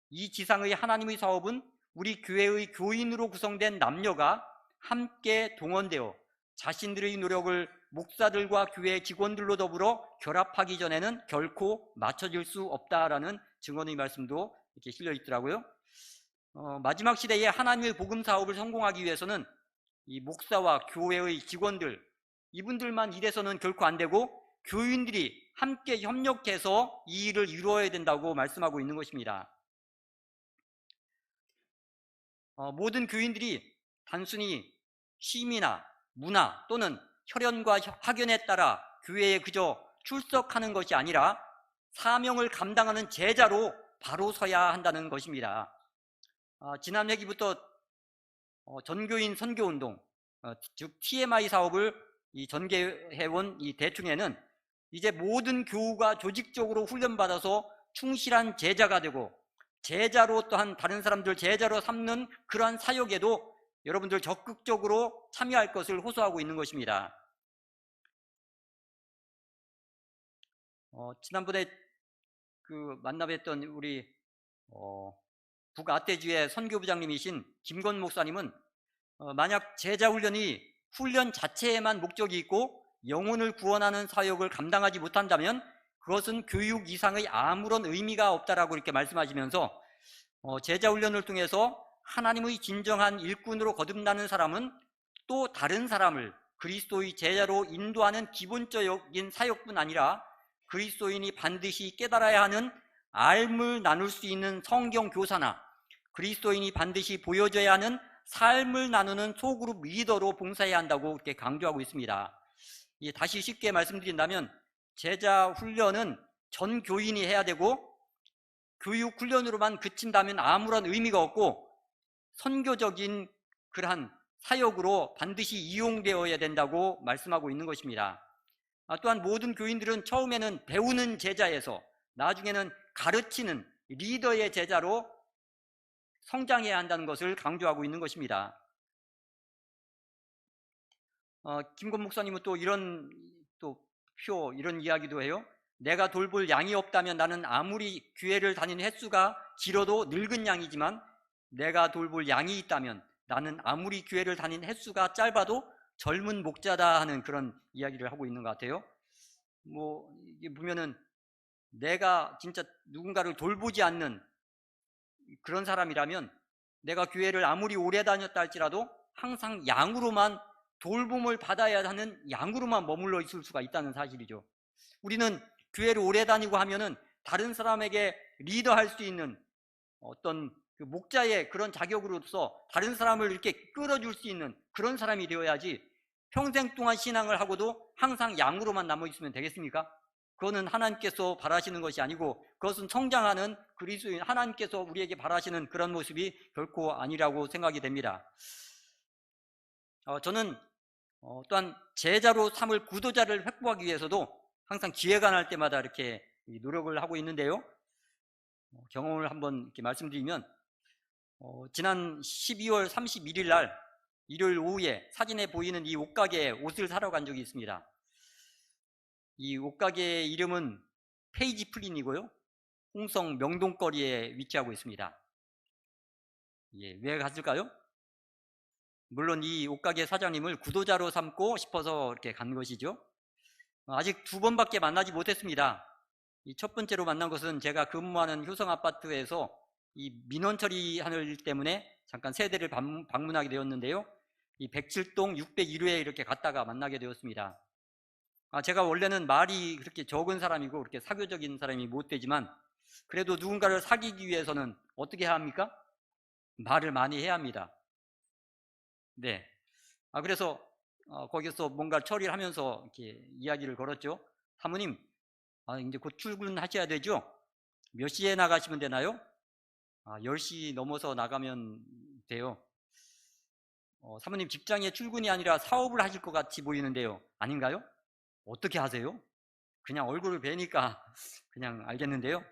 S1: 이 지상의 하나님의 사업은 우리 교회의 교인으로 구성된 남녀가 함께 동원되어 자신들의 노력을 목사들과 교회 직원들로 더불어 결합하기 전에는 결코 맞춰질 수 없다라는 증언의 말씀도 이렇게 실려 있더라고요. 마지막 시대에 하나님의 복음 사업을 성공하기 위해서는 이 목사와 교회의 직원들, 이분들만 일해서는 결코 안 되고 교인들이 함께 협력해서 이 일을 이루어야 된다고 말씀하고 있는 것입니다. 모든 교인들이 단순히 취미나 문화 또는 혈연과 학연에 따라 교회에 그저 출석하는 것이 아니라 사명을 감당하는 제자로 바로 서야 한다는 것입니다. 지난 회기부터 전교인 선교운동, 즉 TMI 사업을 전개해온 이 대충회는 이제 모든 교우가 조직적으로 훈련받아서 충실한 제자가 되고, 제자로 또한 다른 사람들 제자로 삼는 그러한 사역에도 여러분들 적극적으로 참여할 것을 호소하고 있는 것입니다. 지난번에 만나 뵀던 우리 북아태주의 선교부장님이신 김건 목사님은 만약 제자 훈련이 훈련 자체에만 목적이 있고 영혼을 구원하는 사역을 감당하지 못한다면 그것은 교육 이상의 아무런 의미가 없다라고 이렇게 말씀하시면서 제자 훈련을 통해서 하나님의 진정한 일꾼으로 거듭나는 사람은 또 다른 사람을 그리스도의 제자로 인도하는 기본적인 사역뿐 아니라 그리스도인이 반드시 깨달아야 하는 알을 나눌 수 있는 성경 교사나 그리스도인이 반드시 보여줘야 하는 삶을 나누는 소그룹 리더로 봉사해야 한다고 이렇게 강조하고 있습니다. 다시 쉽게 말씀드린다면 제자 훈련은 전 교인이 해야 되고, 교육 훈련으로만 그친다면 아무런 의미가 없고 선교적인 그러한 사역으로 반드시 이용되어야 된다고 말씀하고 있는 것입니다. 또한 모든 교인들은 처음에는 배우는 제자에서 나중에는 가르치는 리더의 제자로 성장해야 한다는 것을 강조하고 있는 것입니다. 김건 목사님은 또 이런 이런 이야기도 해요. 내가 돌볼 양이 없다면 나는 아무리 교회를 다니는 횟수가 길어도 늙은 양이지만 내가 돌볼 양이 있다면 나는 아무리 교회를 다니는 횟수가 짧아도 젊은 목자다 하는 그런 이야기를 하고 있는 것 같아요. 이게 보면은 내가 진짜 누군가를 돌보지 않는 그런 사람이라면 내가 교회를 아무리 오래 다녔다 할지라도 항상 양으로만 돌봄을 받아야 하는 양으로만 머물러 있을 수가 있다는 사실이죠. 우리는 교회를 오래 다니고 하면은 다른 사람에게 리더할 수 있는 어떤 목자의 그런 자격으로서 다른 사람을 이렇게 끌어줄 수 있는 그런 사람이 되어야지, 평생 동안 신앙을 하고도 항상 양으로만 남아 있으면 되겠습니까? 그거는 하나님께서 바라시는 것이 아니고 그것은 성장하는 그리스도인 하나님께서 우리에게 바라시는 그런 모습이 결코 아니라고 생각이 됩니다. 저는 또한 제자로 삼을 구도자를 확보하기 위해서도 항상 기회가 날 때마다 이렇게 노력을 하고 있는데요. 경험을 한번 이렇게 말씀드리면 지난 12월 31일 날 일요일 오후에 사진에 보이는 이 옷가게에 옷을 사러 간 적이 있습니다. 이 옷가게의 이름은 페이지 플린이고요, 홍성 명동거리에 위치하고 있습니다. 왜 갔을까요? 물론 이 옷가게 사장님을 구도자로 삼고 싶어서 이렇게 간 것이죠. 아직 2번밖에 만나지 못했습니다. 이 첫 번째로 만난 것은 제가 근무하는 효성아파트에서 이 민원 처리하는 일 때문에 잠깐 세대를 방문하게 되었는데요. 이 107동 601호에 이렇게 갔다가 만나게 되었습니다. 제가 원래는 말이 그렇게 적은 사람이고 그렇게 사교적인 사람이 못 되지만 그래도 누군가를 사귀기 위해서는 어떻게 해야 합니까? 말을 많이 해야 합니다. 네. 그래서 거기서 뭔가 처리를 하면서 이렇게 이야기를 걸었죠. 사모님, 이제 곧 출근하셔야 되죠? 몇 시에 나가시면 되나요? 10시 넘어서 나가면 돼요. 사모님 직장에 출근이 아니라 사업을 하실 것 같이 보이는데요. 아닌가요? 어떻게 하세요? 그냥 얼굴을 뵈니까 그냥 알겠는데요.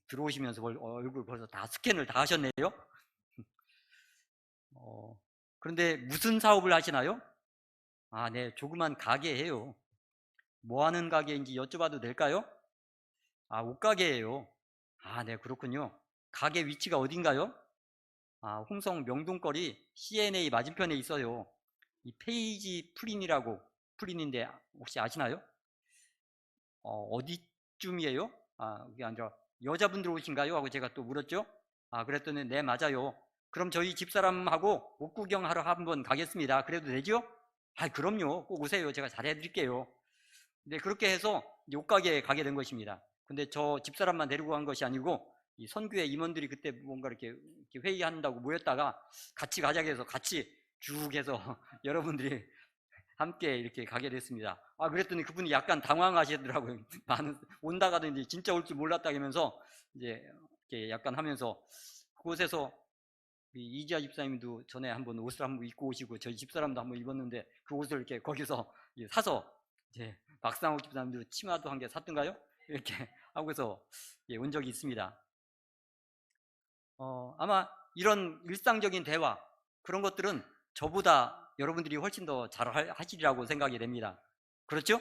S1: 들어오시면서 얼굴 벌써 다 스캔을 다 하셨네요. 그런데 무슨 사업을 하시나요? 네, 조그만 가게예요. 뭐 하는 가게인지 여쭤봐도 될까요? 옷가게예요. 네, 그렇군요. 가게 위치가 어딘가요? 홍성 명동거리 CNA 맞은편에 있어요. 이 페이지 프린인데 혹시 아시나요? 어디쯤이에요? 그게 아니라 여자분들 오신가요? 하고 제가 또 물었죠. 그랬더니 네, 맞아요. 그럼 저희 집사람하고 옷 구경하러 한번 가겠습니다. 그래도 되죠? 그럼요. 꼭 오세요. 제가 잘해드릴게요. 네, 그렇게 해서 옷가게에 가게 된 것입니다. 근데 저 집사람만 데리고 간 것이 아니고 이 선교회 임원들이 그때 뭔가 이렇게 회의한다고 모였다가 같이 가자고 해서 같이 쭉 해서 여러분들이 함께 이렇게 가게 됐습니다. 그랬더니 그분이 약간 당황하시더라고요. 나는 온다 가더니 진짜 올 줄 몰랐다면서 이제 이렇게 약간 하면서 그곳에서 이지아 집사님도 전에 한번 옷을 한번 입고 오시고 저희 집사람도 한번 입었는데 그 옷을 이렇게 거기서 사서 이제 박상욱 집사님도 치마도 한 개 샀던가요? 이렇게 하고서 온 적이 있습니다. 아마 이런 일상적인 대화 그런 것들은 저보다 여러분들이 훨씬 더 잘 하시리라고 생각이 됩니다. 그렇죠?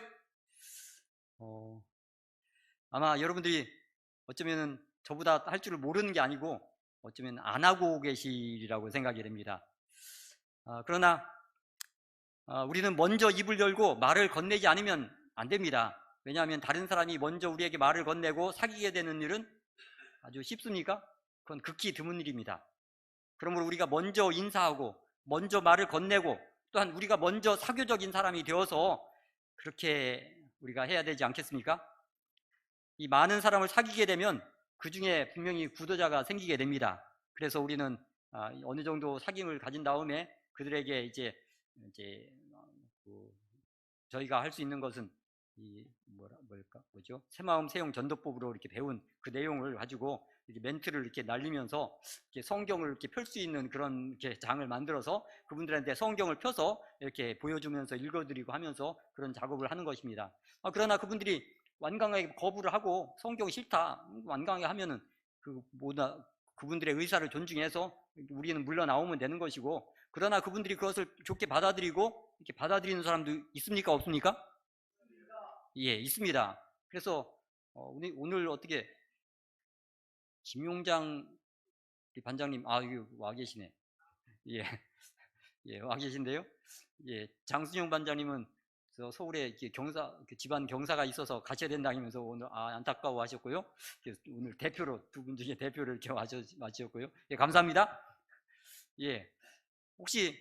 S1: 아마 여러분들이 어쩌면 저보다 할 줄을 모르는 게 아니고 어쩌면 안 하고 계시리라고 생각이 됩니다. 그러나 우리는 먼저 입을 열고 말을 건네지 않으면 안 됩니다. 왜냐하면 다른 사람이 먼저 우리에게 말을 건네고 사귀게 되는 일은 아주 쉽습니까? 그건 극히 드문 일입니다. 그러므로 우리가 먼저 인사하고 먼저 말을 건네고 또한 우리가 먼저 사교적인 사람이 되어서 그렇게 우리가 해야 되지 않겠습니까? 이 많은 사람을 사귀게 되면 그 중에 분명히 구도자가 생기게 됩니다. 그래서 우리는 어느 정도 사귐을 가진 다음에 그들에게 이제 저희가 할 수 있는 것은 뭐죠? 새마음 새용 전도법으로 이렇게 배운 그 내용을 가지고 이렇게 멘트를 이렇게 날리면서 이렇게 성경을 이렇게 펼 수 있는 그런 이렇게 장을 만들어서 그분들한테 성경을 펴서 이렇게 보여주면서 읽어드리고 하면서 그런 작업을 하는 것입니다. 그러나 그분들이 완강하게 거부를 하고 성경 싫다 완강하게 하면은 그분들의 의사를 존중해서 우리는 물러나오면 되는 것이고, 그러나 그분들이 그것을 좋게 받아들이고 이렇게 받아들이는 사람도 있습니까? 없습니까? 예, 있습니다. 그래서 오늘 어떻게 김용장 반장님 이거 와 계시네. 예, 예, 와 계신데요. 예, 장순영 반장님은 서울에 이렇게 집안 경사가 있어서 가셔야 된다면서 오늘 안타까워하셨고요. 오늘 대표로 두 분 중에 대표를 이렇게 와주셨고요. 예, 감사합니다. 예, 혹시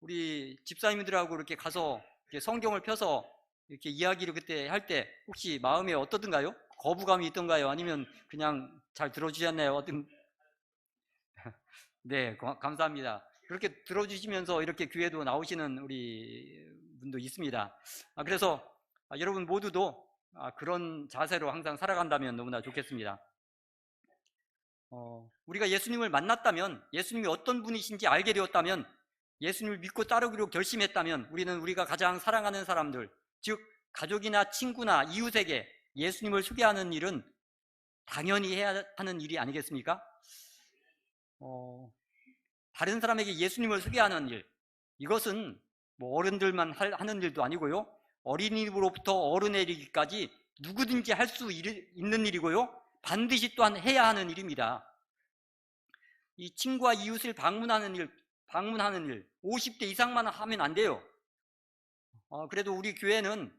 S1: 우리 집사님들하고 이렇게 가서 이렇게 성경을 펴서 이렇게 이야기를 그때 할 때 혹시 마음에 어떠든가요? 거부감이 있던가요? 아니면 그냥 잘 들어주셨나요? 네, 감사합니다. 그렇게 들어주시면서 이렇게 교회도 나오시는 우리 분도 있습니다. 그래서 여러분 모두도 그런 자세로 항상 살아간다면 너무나 좋겠습니다. 우리가 예수님을 만났다면, 예수님이 어떤 분이신지 알게 되었다면, 예수님을 믿고 따르기로 결심했다면 우리는 우리가 가장 사랑하는 사람들, 즉 가족이나 친구나 이웃에게 예수님을 소개하는 일은 당연히 해야 하는 일이 아니겠습니까? 다른 사람에게 예수님을 소개하는 일, 이것은 뭐 어른들만 하는 일도 아니고요, 어린이로부터 어른에 이르기까지 누구든지 할 수 있는 일이고요, 반드시 또한 해야 하는 일입니다. 이 친구와 이웃을 방문하는 일 50대 이상만 하면 안 돼요. 그래도 우리 교회는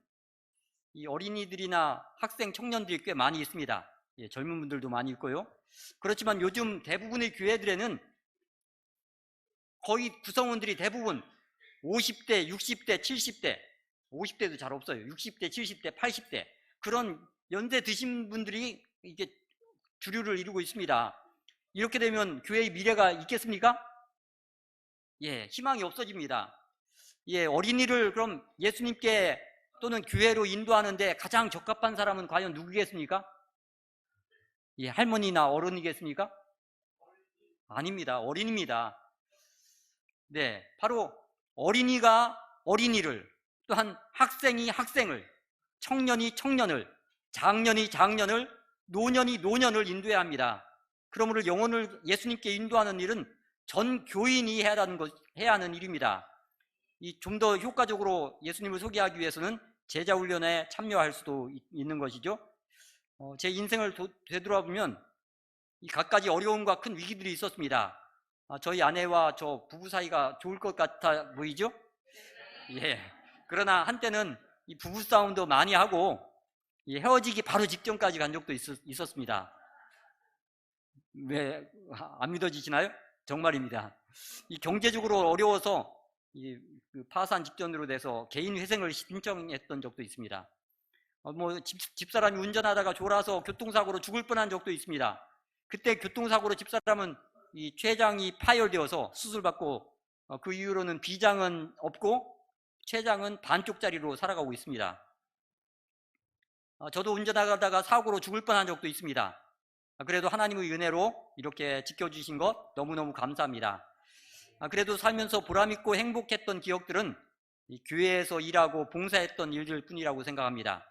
S1: 이 어린이들이나 학생, 청년들이 꽤 많이 있습니다. 예, 젊은 분들도 많이 있고요. 그렇지만 요즘 대부분의 교회들에는 거의 구성원들이 대부분 50대, 60대, 70대, 50대도 잘 없어요. 60대, 70대, 80대 그런 연세 드신 분들이 이게 주류를 이루고 있습니다. 이렇게 되면 교회의 미래가 있겠습니까? 희망이 없어집니다. 어린이를 그럼 예수님께 또는 교회로 인도하는데 가장 적합한 사람은 과연 누구겠습니까? 할머니나 어른이겠습니까? 아닙니다. 어린이입니다. 바로 어린이가 어린이를, 또한 학생이 학생을, 청년이 청년을, 장년이 장년을, 노년이 노년을 인도해야 합니다. 그러므로 영혼을 예수님께 인도하는 일은 전 교인이 해야 하는 일입니다. 좀 더 효과적으로 예수님을 소개하기 위해서는 제자 훈련에 참여할 수도 있는 것이죠. 제 인생을 되돌아보면 갖가지 어려움과 큰 위기들이 있었습니다. 저희 아내와 저 부부 사이가 좋을 것 같아 보이죠? 그러나 한때는 이 부부싸움도 많이 하고 헤어지기 바로 직전까지 간 적도 있었습니다. 왜 안 믿어지시나요? 정말입니다. 경제적으로 어려워서 파산 직전으로 돼서 개인 회생을 신청했던 적도 있습니다. 집사람이 운전하다가 졸아서 교통사고로 죽을 뻔한 적도 있습니다. 그때 교통사고로 집사람은 이 췌장이 파열되어서 수술받고 그 이후로는 비장은 없고 췌장은 반쪽짜리로 살아가고 있습니다. 저도 운전하다가 사고로 죽을 뻔한 적도 있습니다. 그래도 하나님의 은혜로 이렇게 지켜주신 것 너무너무 감사합니다. 그래도 살면서 보람있고 행복했던 기억들은 이 교회에서 일하고 봉사했던 일들 뿐이라고 생각합니다.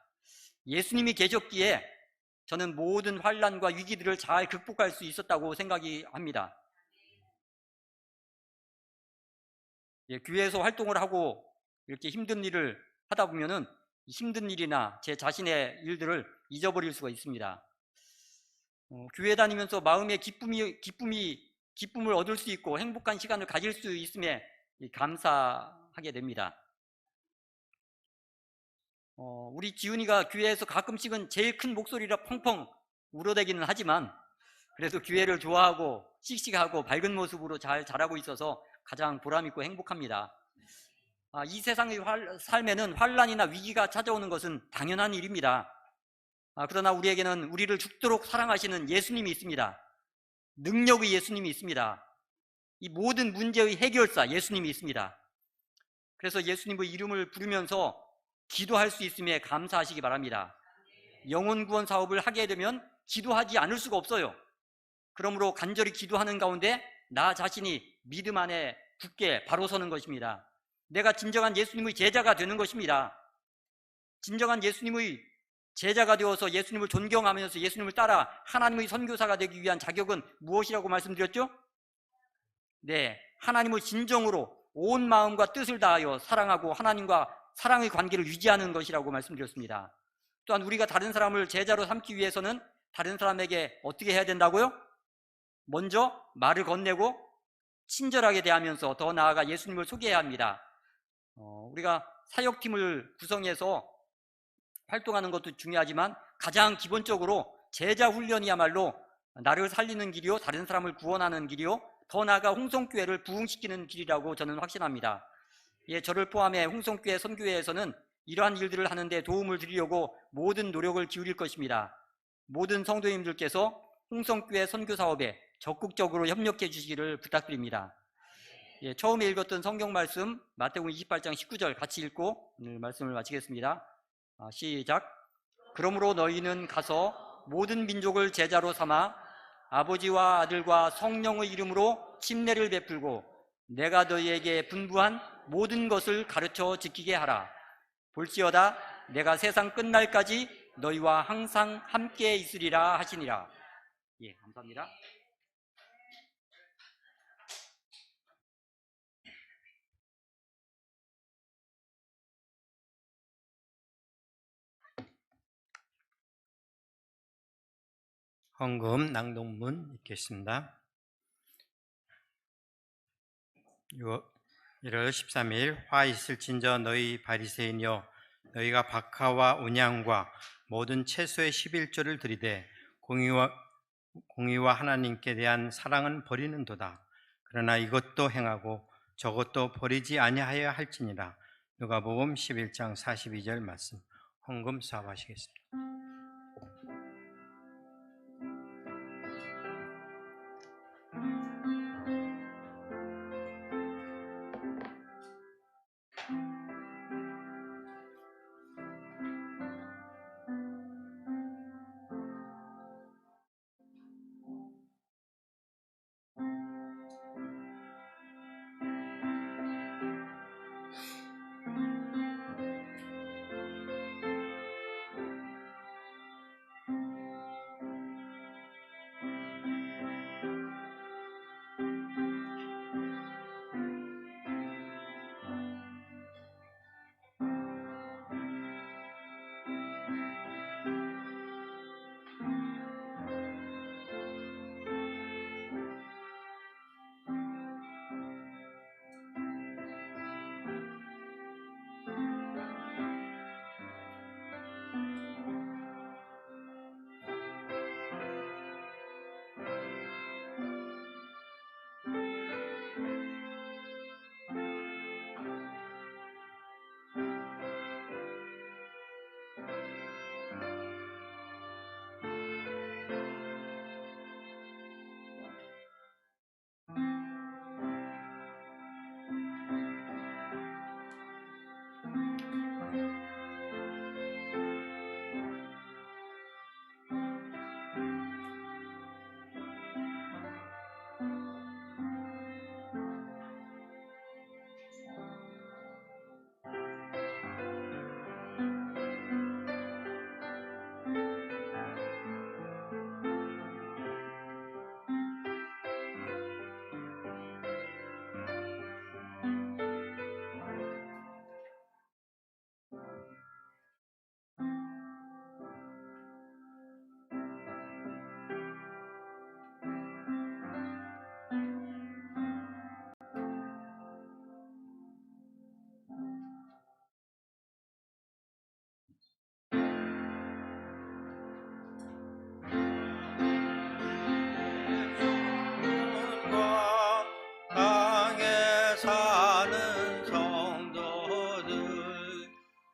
S1: 예수님이 계셨기에 저는 모든 환난과 위기들을 잘 극복할 수 있었다고 생각이 합니다. 교회에서 활동을 하고 이렇게 힘든 일을 하다 보면은 힘든 일이나 제 자신의 일들을 잊어버릴 수가 있습니다. 교회 다니면서 마음의 기쁨을 얻을 수 있고 행복한 시간을 가질 수 있음에 감사하게 됩니다. 우리 지훈이가 교회에서 가끔씩은 제일 큰 목소리라 펑펑 울어대기는 하지만 그래도 교회를 좋아하고 씩씩하고 밝은 모습으로 잘 자라고 있어서 가장 보람있고 행복합니다. 이 세상의 삶에는 환난이나 위기가 찾아오는 것은 당연한 일입니다. 그러나 우리에게는 우리를 죽도록 사랑하시는 예수님이 있습니다. 능력의 예수님이 있습니다. 이 모든 문제의 해결사 예수님이 있습니다. 그래서 예수님의 이름을 부르면서 기도할 수 있음에 감사하시기 바랍니다. 영혼 구원 사업을 하게 되면 기도하지 않을 수가 없어요. 그러므로 간절히 기도하는 가운데 나 자신이 믿음 안에 굳게 바로 서는 것입니다. 내가 진정한 예수님의 제자가 되는 것입니다. 진정한 예수님의 제자가 되어서 예수님을 존경하면서 예수님을 따라 하나님의 선교사가 되기 위한 자격은 무엇이라고 말씀드렸죠? 하나님을 진정으로 온 마음과 뜻을 다하여 사랑하고 하나님과 사랑의 관계를 유지하는 것이라고 말씀드렸습니다. 또한 우리가 다른 사람을 제자로 삼기 위해서는 다른 사람에게 어떻게 해야 된다고요? 먼저 말을 건네고 친절하게 대하면서 더 나아가 예수님을 소개해야 합니다. 우리가 사역팀을 구성해서 활동하는 것도 중요하지만 가장 기본적으로 제자 훈련이야말로 나를 살리는 길이요 다른 사람을 구원하는 길이요 더 나아가 홍성교회를 부흥시키는 길이라고 저는 확신합니다. 저를 포함해 홍성교회 선교회에서는 이러한 일들을 하는데 도움을 드리려고 모든 노력을 기울일 것입니다. 모든 성도님들께서 홍성교회 선교사업에 적극적으로 협력해 주시기를 부탁드립니다. 처음에 읽었던 성경 말씀 마태복음 28장 19절 같이 읽고 오늘 말씀을 마치겠습니다. 시작. 그러므로 너희는 가서 모든 민족을 제자로 삼아 아버지와 아들과 성령의 이름으로 침례를 베풀고 내가 너희에게 분부한 모든 것을 가르쳐 지키게 하라. 볼지어다 내가 세상 끝날까지 너희와 항상 함께 있으리라 하시니라. 감사합니다.
S3: 헌금 낭독문 읽겠습니다. 1월 13일 화 있을진저 너희 바리새인여 너희가 박하와 온양과 모든 채소의 11조를 들이되 공의와 하나님께 대한 사랑은 버리는도다. 그러나 이것도 행하고 저것도 버리지 아니하여야 할지니라. 누가복음 11장 42절 말씀. 헌금 수합하시겠습니다.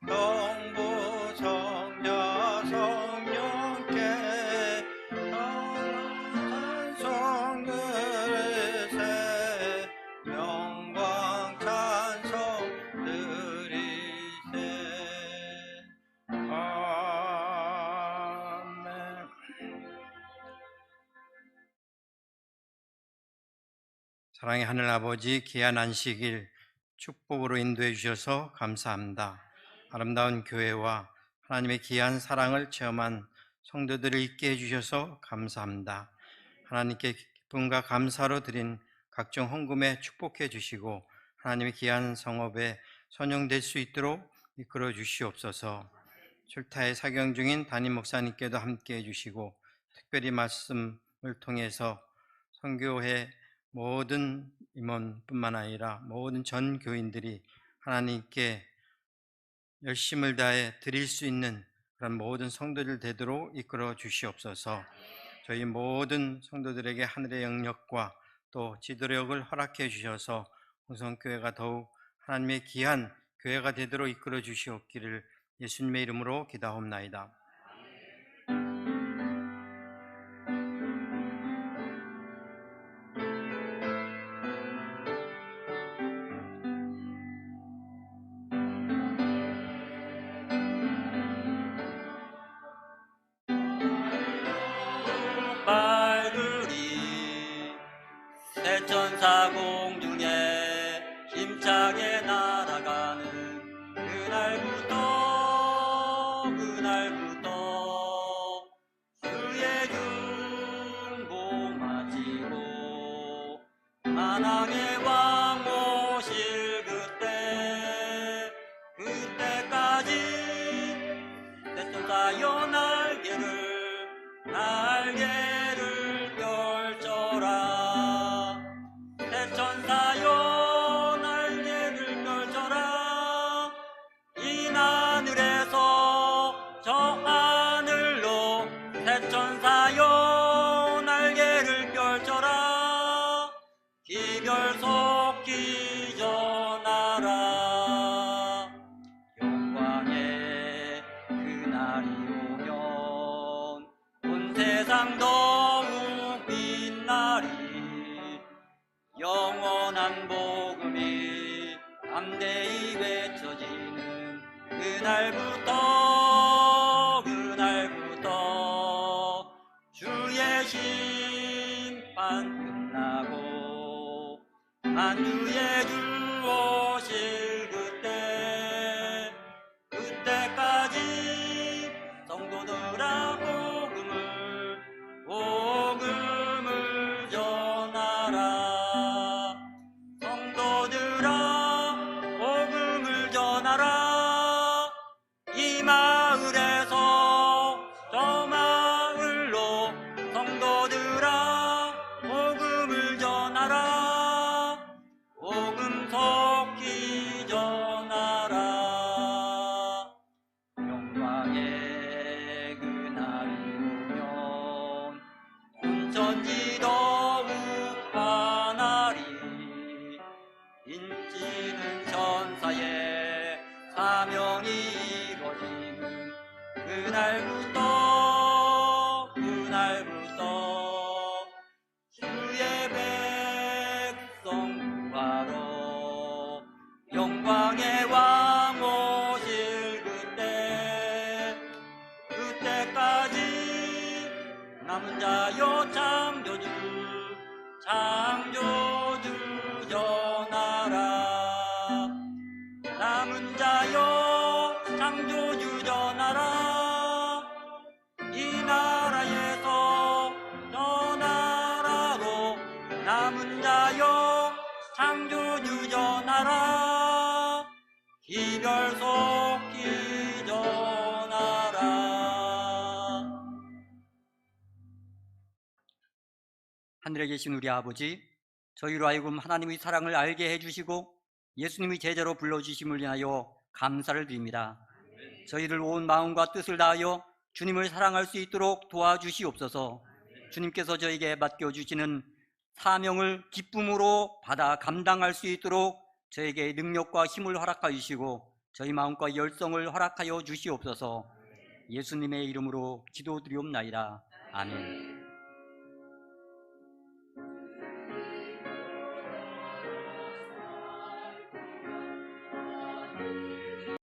S3: 성부 성자 성령께 찬송 드리세 영광 찬송 드리세. 아멘. 사랑의 하늘 아버지, 귀한 안식일 축복으로 인도해 주셔서 감사합니다. 아름다운 교회와 하나님의 귀한 사랑을 체험한 성도들을 있게 해주셔서 감사합니다. 하나님께 기쁨과 감사로 드린 각종 헌금에 축복해 주시고 하나님의 귀한 성업에 선용될 수 있도록 이끌어 주시옵소서. 출타에 사경 중인 담임 목사님께도 함께 해주시고 특별히 말씀을 통해서 선교회 모든 임원뿐만 아니라 모든 전 교인들이 하나님께 열심을 다해 드릴 수 있는 그런 모든 성도들 되도록 이끌어 주시옵소서. 저희 모든 성도들에게 하늘의 영역과 또 지도력을 허락해 주셔서 홍성교회가 더욱 하나님의 귀한 교회가 되도록 이끌어 주시옵기를 예수님의 이름으로 기도하옵나이다.
S1: 말들이 새천사 공중에 힘차게 날아가는 그날부터 주의 중보 마치고 만왕의 왕 오실 그때까지 새천사여 날개를 펼쳐라. 새천사여 날개를 펼쳐라. 이 하늘에서 저 하늘로 새천사여 날개를 펼쳐라. 기별 속기 전하라. 영광의 그날이 오면 온 세상 더욱 빛나리. 영원한 복음이 담대히 외쳐지는 그날부터 주의 심판 끝나고 만주의 주 오실 그때까지 성도들아 복음을 전하라. 성도들아 복음을 전하라. 이 마을에서 저 마을로 성도들아 복음을 전하라. 복음 속히 전하라. 영광의 그날이 오면 온천지 더욱 환하리. 인치는 천사의 사명이 이루어지는 그날부터 주의 백성 구하러 영광의 왕 오실 그때까지 남은 자여 창조주 전하라. 남은 자여 창조주 전하라. 이 나라에서 저 나라로 남은 자여 창조주 전하라. 기별 속히 전하라. 하늘에 계신 우리 아버지, 저희로 하여금 하나님의 사랑을 알게 해주시고 예수님의 제자로 불러주심을 인하여 감사를 드립니다. 저희를 온 마음과 뜻을 다하여 주님을 사랑할 수 있도록 도와주시옵소서. 주님께서 저에게 맡겨주시는 사명을 기쁨으로 받아 감당할 수 있도록 저에게 능력과 힘을 허락하여 주시고 저희 마음과 열성을 허락하여 주시옵소서. 예수님의 이름으로 기도드리옵나이다. 아멘.